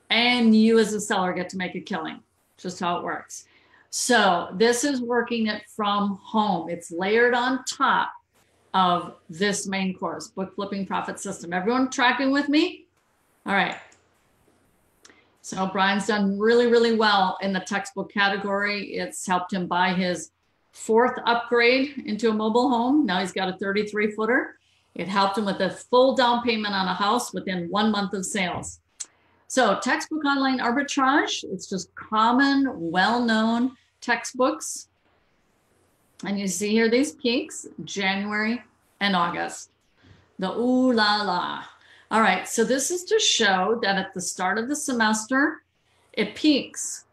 and you as a seller get to make a killing. Just how it works. So this is working it from home. It's layered on top of this main course, Book Flipping Profit System. Everyone tracking with me? All right. So Brian's done really, really well in the textbook category. It's helped him buy his 4th upgrade into a mobile home. Now he's got a 33-footer. It helped him with a full down payment on a house within 1 month of sales. So textbook online arbitrage, it's just common, well-known textbooks. And you see here these peaks, January and August. The ooh la la. All right, so this is to show that at the start of the semester, it peaks.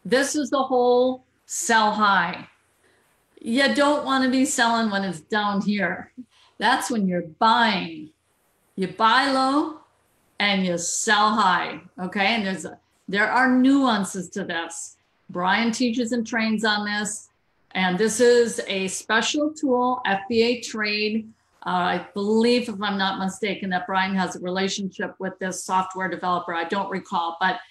This is the whole sell high. You don't want to be selling when it's down here. That's when you're buying. You buy low and you sell high, okay? And there are nuances to this. Brian teaches and trains on this. And this is a special tool, FBA Trade. I believe, if I'm not mistaken, that Brian has a relationship with this software developer. I don't recall, but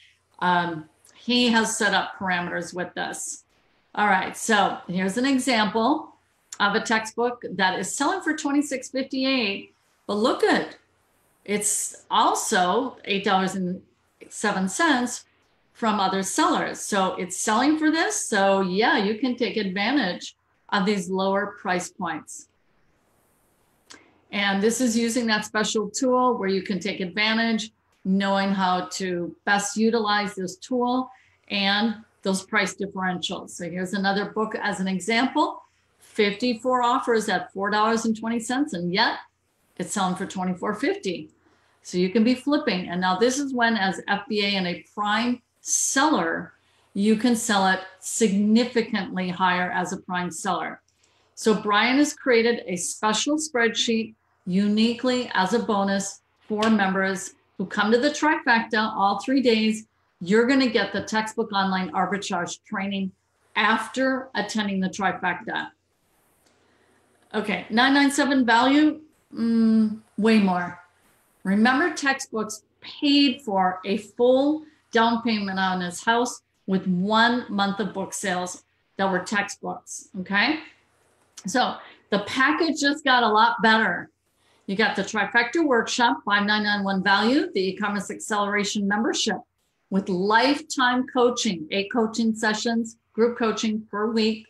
he has set up parameters with this. All right, so here's an example of a textbook that is selling for $26.58, but look at it's also $8.07 from other sellers. So it's selling for this. So yeah, you can take advantage of these lower price points. And this is using that special tool where you can take advantage, knowing how to best utilize this tool and those price differentials. So here's another book as an example, 54 offers at $4.20, and yet it's selling for $24.50. So you can be flipping. And now this is when, as FBA and a prime seller, you can sell it significantly higher as a prime seller. So Brian has created a special spreadsheet uniquely as a bonus for members who come to the Trifecta all 3 days. You're going to get the textbook online arbitrage training after attending the Trifecta. Okay, 997 value, way more. Remember, textbooks paid for a full down payment on his house with 1 month of book sales that were textbooks, okay? So the package just got a lot better. You got the Trifecta Workshop, $5,991 value, the e-commerce acceleration membership with lifetime coaching, 8 coaching sessions, group coaching per week,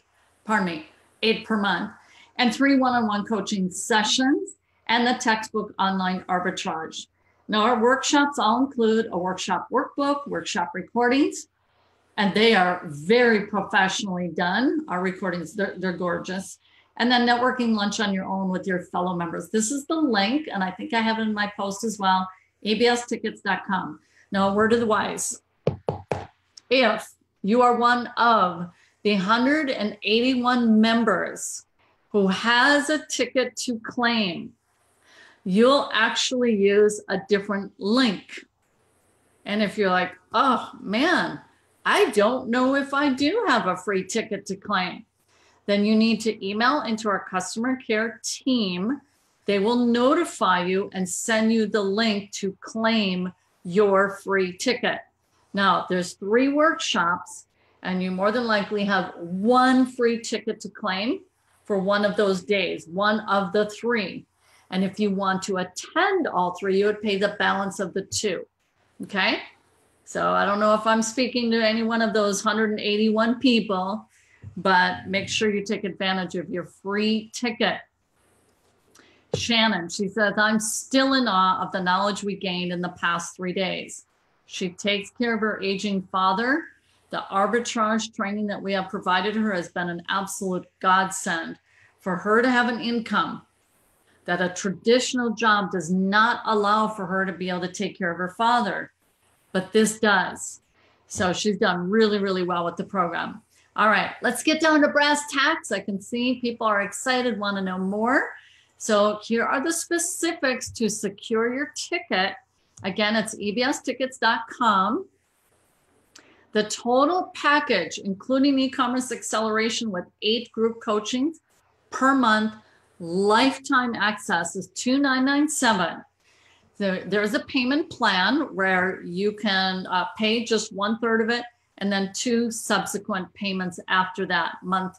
8 per month, and 3 one-on-one coaching sessions, and the textbook online arbitrage. Now, our workshops all include a workshop workbook, workshop recordings, And they are very professionally done. Our recordings, they're gorgeous. And then networking lunch on your own with your fellow members. This is the link, and I think I have it in my post as well, abstickets.com. Now, a word of the wise. If you are one of the 181 members who has a ticket to claim, you'll actually use a different link. And if you're like, oh man, I don't know if I do have a free ticket to claim, then you need to email into our customer care team. They will notify you and send you the link to claim your free ticket. Now, there's 3 workshops, and you more than likely have 1 free ticket to claim for one of those days, one of the 3. And if you want to attend all 3, you would pay the balance of the 2. Okay? So I don't know if I'm speaking to any one of those 181 people, but make sure you take advantage of your free ticket. Shannon, she says, I'm still in awe of the knowledge we gained in the past 3 days. She takes care of her aging father. The arbitrage training that we have provided her has been an absolute godsend for her to have an income that a traditional job does not allow for her to be able to take care of her father, but this does. So she's done really, really well with the program. All right, let's get down to brass tacks. I can see people are excited, want to know more. So here are the specifics to secure your ticket. Again, it's ebstickets.com. The total package, including e-commerce acceleration with 8 group coachings per month, lifetime access, is $2,997. There's a payment plan where you can pay just 1/3 of it, and then 2 subsequent payments after that, month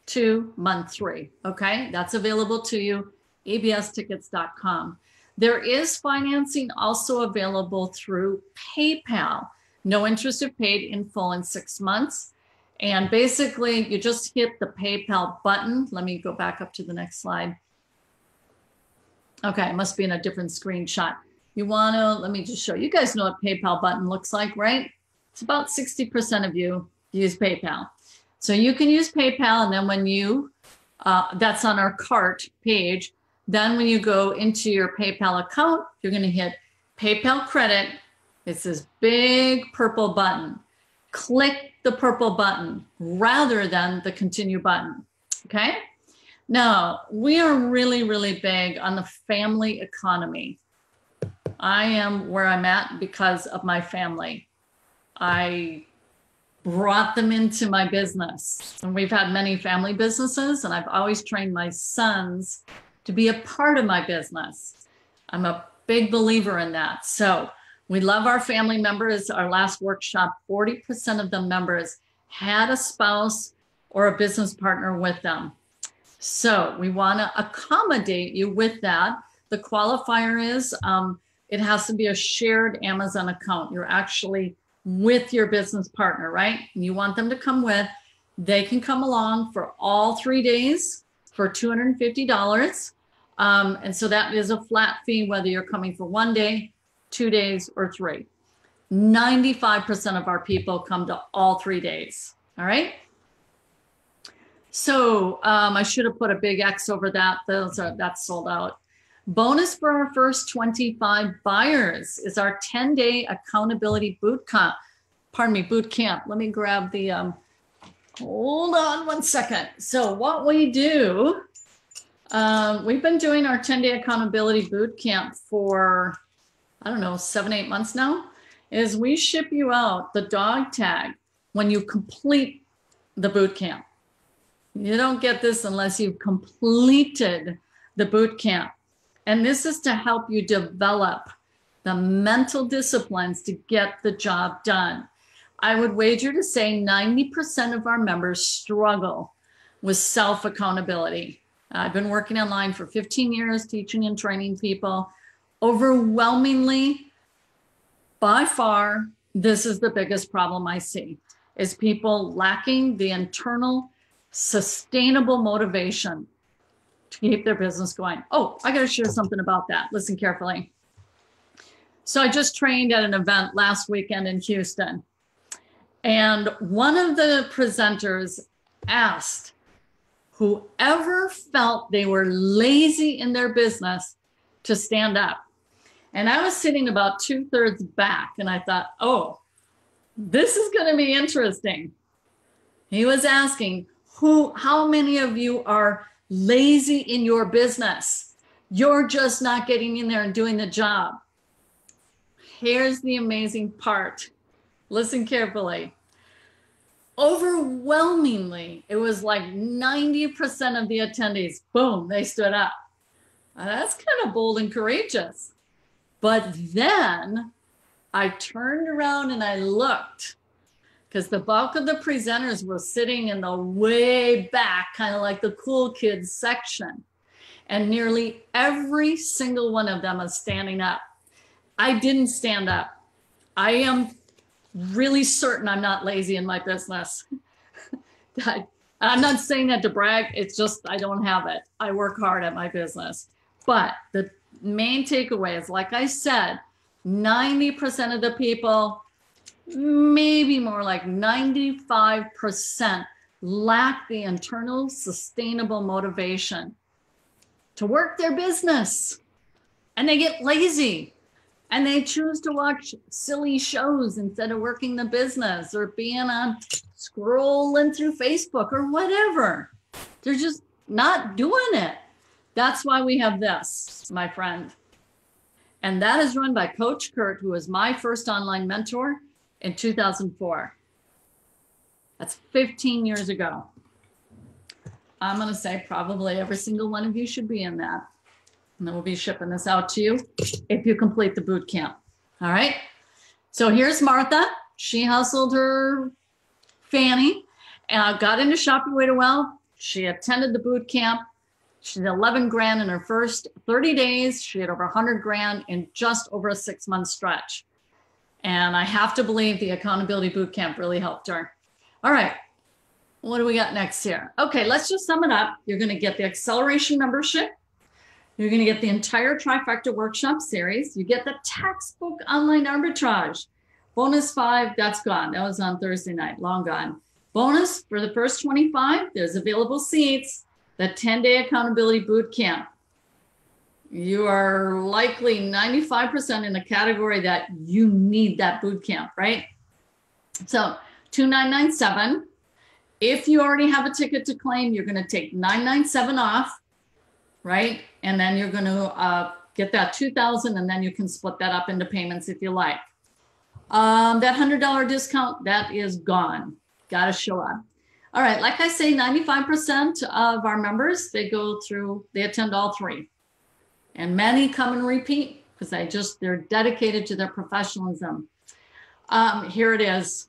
2, month 3. Okay, that's available to you, abstickets.com. There is financing also available through PayPal. No interest if paid in full in 6 months. And basically, you just hit the PayPal button. Let me go back up to the next slide. Okay, it must be in a different screenshot. You want to, let me just show you. You guys know what PayPal button looks like, right? It's about 60% of you use PayPal. So you can use PayPal, and then when you, that's on our cart page. Then when you go into your PayPal account, you're going to hit PayPal credit. It's this big purple button. Click the purple button rather than the continue button. Okay? Now, we are really, really big on the family economy. I am where I'm at because of my family. I brought them into my business. And we've had many family businesses, and I've always trained my sons to be a part of my business. I'm a big believer in that. So we love our family members. Our last workshop, 40% of the members had a spouse or a business partner with them. So we want to accommodate you with that. The qualifier is it has to be a shared Amazon account. You're actually with your business partner, right? And you want them to come with. They can come along for all 3 days for $250. And so that is a flat fee, whether you're coming for 1 day, 2 days, or 3. 95% of our people come to all 3 days. All right. So I should have put a big X over that. That's sold out. Bonus for our first 25 buyers is our 10-day accountability boot camp. Boot camp. Let me grab the, hold on 1 second. So what we do, we've been doing our 10-day accountability boot camp for, I don't know, 7-8 months now, is we ship you out the dog tag when you complete the boot camp. You don't get this unless you've completed the boot camp. And this is to help you develop the mental disciplines to get the job done. I would wager to say 90% of our members struggle with self-accountability. I've been working online for 15 years, teaching and training people. Overwhelmingly, by far, this is the biggest problem I see, is people lacking the internal sustainable motivation to keep their business going. Oh, I got to share something about that. Listen carefully. So I just trained at an event last weekend in Houston. And one of the presenters asked whoever felt they were lazy in their business to stand up. And I was sitting about 2/3 back, and I thought, oh, this is going to be interesting. He was asking, how many of you are lazy in your business? You're just not getting in there and doing the job. Here's the amazing part. Listen carefully. Overwhelmingly, it was like 90% of the attendees, boom, they stood up. Now, that's kind of bold and courageous. But then I turned around and I looked, because the bulk of the presenters were sitting in the way back, kind of like the cool kids section. And nearly every single one of them is standing up. I didn't stand up. I am really certain I'm not lazy in my business. I'm not saying that to brag. It's just I don't have it. I work hard at my business. But the main takeaway is, like I said, 90% of the people, maybe more like 95%, lack the internal sustainable motivation to work their business. And they get lazy. And they choose to watch silly shows instead of working the business or being on scrolling through Facebook or whatever. They're just not doing it. That's why we have this, my friend. And that is run by Coach Kurt, who was my first online mentor in 2004. That's 15 years ago. I'm going to say probably every single one of you should be in that. And then we'll be shipping this out to you if you complete the boot camp. All right. So here's Martha. She hustled her fanny and got into Shop Your Way to Wealth. She attended the boot camp. She did 11 grand in her first 30 days. She had over 100 grand in just over a 6-month stretch. And I have to believe the accountability boot camp really helped her. All right. What do we got next here? Okay, let's just sum it up. You're going to get the acceleration membership. You're going to get the entire Trifecta workshop series. You get the textbook online arbitrage. Bonus 5, that's gone. That was on Thursday night, long gone. Bonus for the first 25, there's available seats. The 10-day accountability boot camp. You are likely 95% in a category that you need that boot camp, right? So $2,997. If you already have a ticket to claim, you're going to take $997 off, right? And then you're going to get that $2,000, and then you can split that up into payments if you like. That $100 discount, that is gone. Got to show up. All right, like I say, 95% of our members, they attend all 3. And many come and repeat because they're dedicated to their professionalism. Here it is.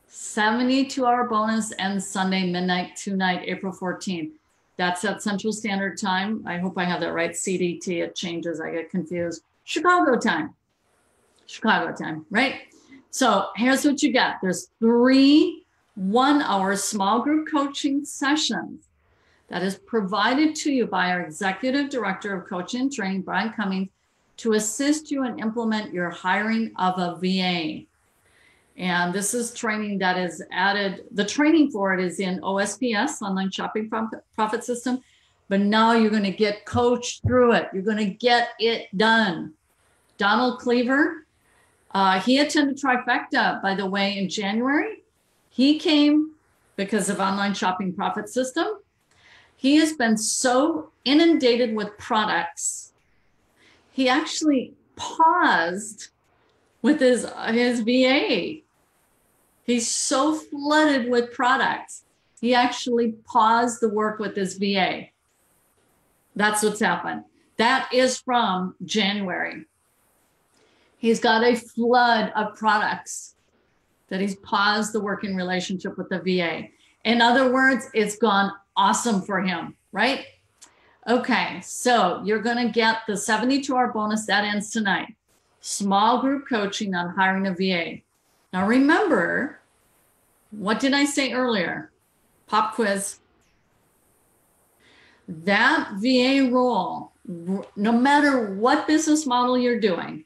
72-hour bonus ends Sunday midnight tonight, April 14th. That's at Central Standard Time. I hope I have that right. CDT, it changes. I get confused. Chicago time, right? So here's what you get. There's 3 1-hour small group coaching sessions that is provided to you by our Executive Director of Coaching and Training, Brian Cummings, to assist you and implement your hiring of a VA. And this is training that is added. The training for it is in OSPS, Online Shopping Profit System. But now you're going to get coached through it. You're going to get it done. Donald Cleaver, he attended Trifecta, by the way, in January. He came because of Online Shopping Profit System. He has been so inundated with products. He actually paused with his VA. He's so flooded with products. He actually paused the work with his VA. That's what's happened. That is from January. He's got a flood of products that he's paused the working relationship with the VA. In other words, it's gone awesome for him, right? Okay, so you're going to get the 72-hour bonus that ends tonight. Small group coaching on hiring a VA. Now remember, what did I say earlier? Pop quiz. That VA role, no matter what business model you're doing,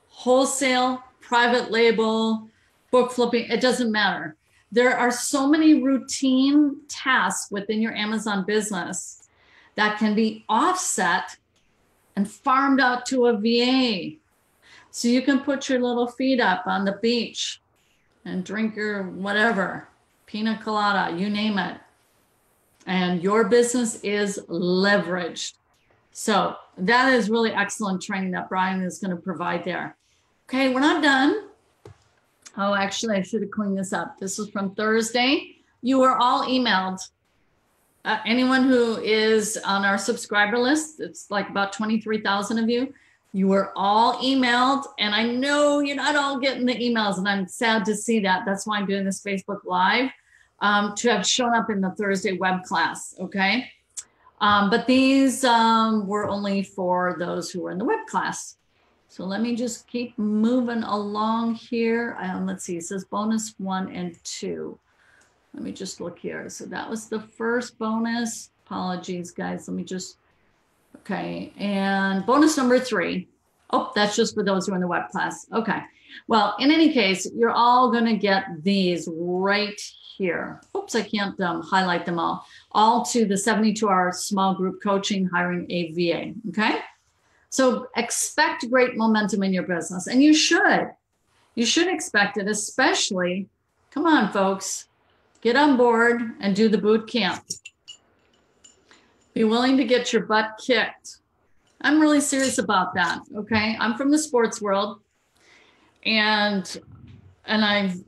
wholesale, private label, book flipping, it doesn't matter. There are so many routine tasks within your Amazon business that can be offset and farmed out to a VA. So you can put your little feet up on the beach and drink your whatever, pina colada, you name it. And your business is leveraged. So that is really excellent training that Brian is going to provide there. Okay, we're not done. Oh, actually, I should have cleaned this up. This was from Thursday. You were all emailed. Anyone who is on our subscriber list, it's like about 23,000 of you. You were all emailed, and I know you're not all getting the emails, and I'm sad to see that. That's why I'm doing this Facebook Live, to have shown up in the Thursday web class, okay? But these were only for those who were in the web class. So let me just keep moving along here. Let's see, it says bonus 1 and 2. Let me just look here. So that was the first bonus. Apologies, guys. Let me just, okay. And bonus number 3. Oh, that's just for those who are in the web class. Okay. Well, in any case, you're all going to get these right here. Oops, I can't highlight them all to the 72-hour small group coaching, hiring a VA. Okay. So expect great momentum in your business, and you should expect it, especially, come on, folks, get on board and do the boot camp. Be willing to get your butt kicked. I'm really serious about that. Okay. I'm from the sports world, and I've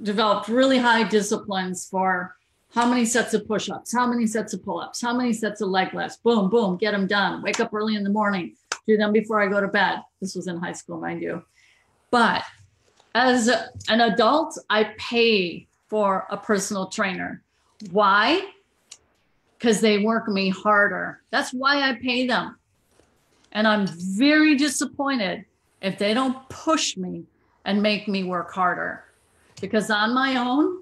developed really high disciplines for how many sets of push-ups, how many sets of pull-ups, how many sets of leg lifts, boom, boom, get them done. Wake up early in the morning, do them before I go to bed. This was in high school, mind you. But as an adult, I pay for a personal trainer. Why? Because they work me harder. That's why I pay them. And I'm very disappointed if they don't push me and make me work harder. Because on my own,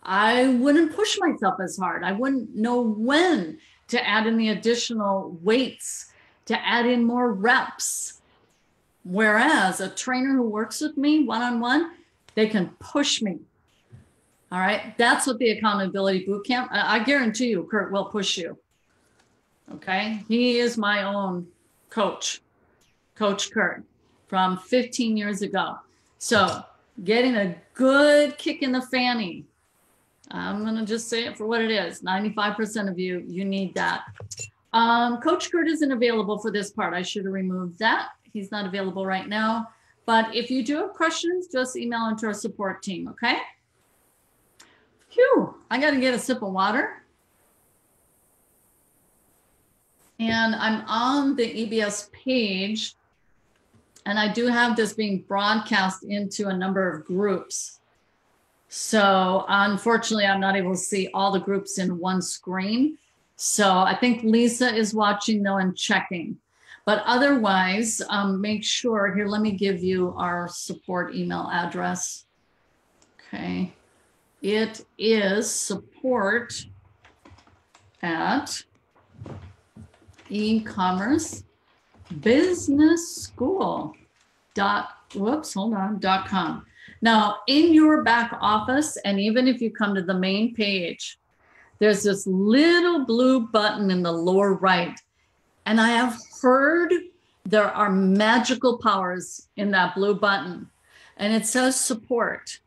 I wouldn't push myself as hard. I wouldn't know when to add in the additional weights, to add in more reps. Whereas a trainer who works with me one-on-one, they can push me. All right. That's what the accountability boot camp, I guarantee you, Kurt will push you. Okay. He is my own coach, Coach Kurt, from 15 years ago. So getting a good kick in the fanny. I'm going to just say it for what it is. 95% of you need that. Coach Kurt isn't available for this part. I should have removed that. He's not available right now. But if you do have questions, just email into our support team, okay? Phew, I got to get a sip of water. And I'm on the EBS page, and I do have this being broadcast into a number of groups. So unfortunately, I'm not able to see all the groups in one screen. So I think Lisa is watching though and checking. But otherwise, make sure, here, let me give you our support email address. Okay. It is support at e-commerce business school.com. Now, in your back office, and even if you come to the main page, there's this little blue button in the lower right. And I have heard there are magical powers in that blue button. And it says support.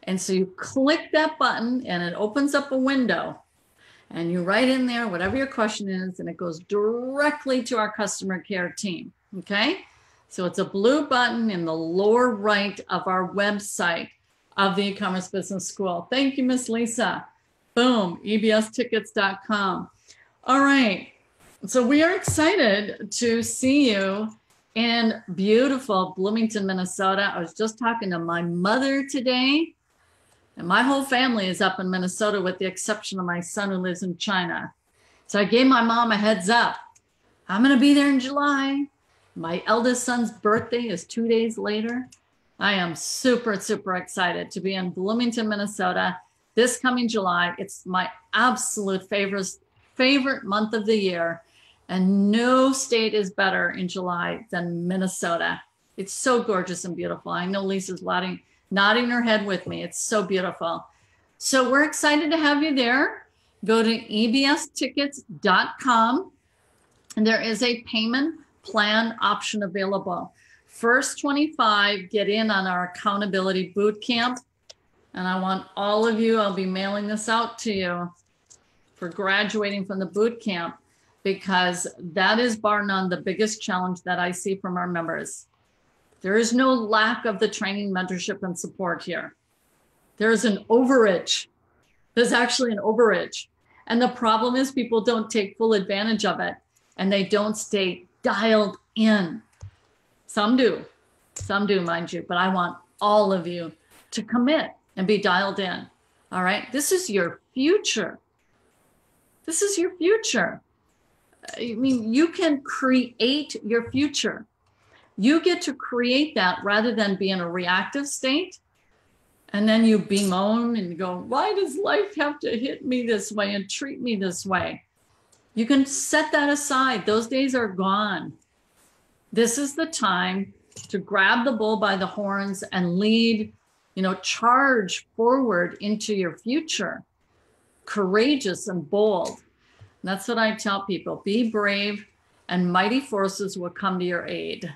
And so you click that button and it opens up a window. And you write in there whatever your question is, and it goes directly to our customer care team. Okay? So it's a blue button in the lower right of our website of the e-commerce business school. Thank you, Miss Lisa. Boom, ebstickets.com. All right. So we are excited to see you in beautiful Bloomington, Minnesota. I was just talking to my mother today, and my whole family is up in Minnesota with the exception of my son who lives in China. So I gave my mom a heads up. I'm going to be there in July. My eldest son's birthday is 2 days later. I am super, super excited to be in Bloomington, Minnesota this coming July. It's my absolute favorite month of the year. And no state is better in July than Minnesota. It's so gorgeous and beautiful. I know Lisa's nodding her head with me. It's so beautiful. So we're excited to have you there. Go to ebstickets.com, and there is a payment plan option available. First 25 get in on our accountability boot camp. And I want all of you, I'll be mailing this out to you for graduating from the boot camp, because that is bar none the biggest challenge that I see from our members. There is no lack of the training, mentorship, and support here. There's an overage. There's actually an overage. And the problem is people don't take full advantage of it, and they don't stay dialed in. Some do, mind you, but I want all of you to commit and be dialed in. All right. This is your future. This is your future. I mean, you can create your future. You get to create that rather than be in a reactive state. And then you bemoan and go, why does life have to hit me this way and treat me this way? You can set that aside. Those days are gone. This is the time to grab the bull by the horns and lead, charge forward into your future, courageous and bold. And that's what I tell people. Be brave and mighty forces will come to your aid.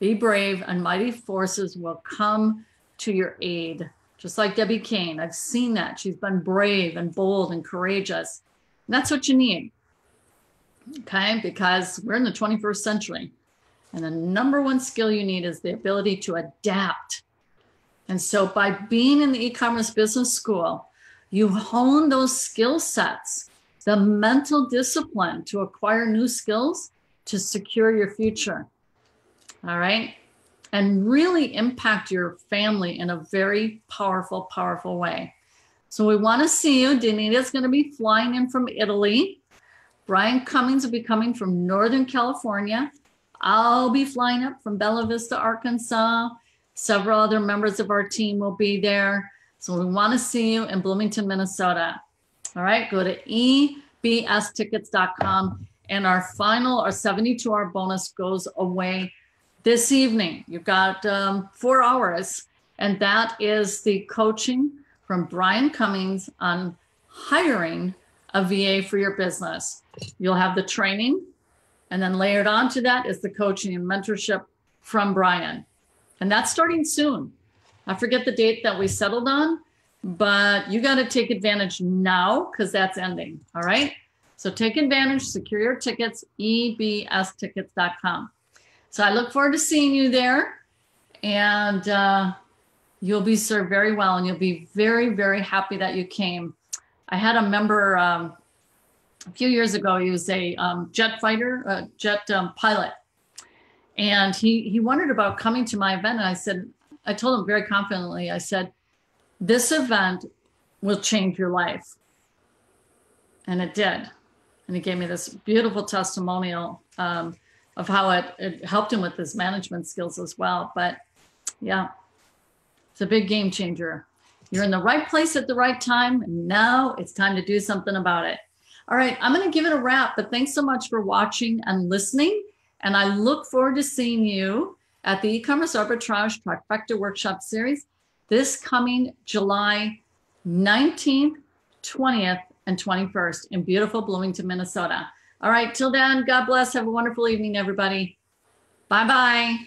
Be brave and mighty forces will come to your aid. Just like Debbie Kane, I've seen that. She's been brave and bold and courageous. And that's what you need. Okay, because we're in the 21st century. And the number one skill you need is the ability to adapt. And so by being in the e-commerce business school, you hone those skill sets, the mental discipline to acquire new skills to secure your future. All right. And really impact your family in a very powerful, powerful way. So we want to see you. Danita's going to be flying in from Italy. Brian Cummings will be coming from Northern California. I'll be flying up from Bella Vista, Arkansas. Several other members of our team will be there. So we want to see you in Bloomington, Minnesota. All right, go to ebstickets.com. And our 72-hour bonus goes away this evening. You've got 4 hours. And that is the coaching from Brian Cummings on hiring a VA for your business. You'll have the training. And then layered onto that is the coaching and mentorship from Brian. And that's starting soon. I forget the date that we settled on, but you got to take advantage now because that's ending. All right. So take advantage, secure your tickets, ebstickets.com. So I look forward to seeing you there, and you'll be served very well, and you'll be very, very happy that you came. I had a member a few years ago. He was a jet pilot. And he wondered about coming to my event. And I told him very confidently, I said, this event will change your life. And it did. And he gave me this beautiful testimonial of how it helped him with his management skills as well. But yeah, it's a big game changer. You're in the right place at the right time. And now it's time to do something about it. All right, I'm going to give it a wrap. But thanks so much for watching and listening. And I look forward to seeing you at the e-commerce arbitrage Trifecta workshop series this coming July 19th, 20th, and 21st in beautiful Bloomington, Minnesota. All right, till then, God bless. Have a wonderful evening, everybody. Bye-bye.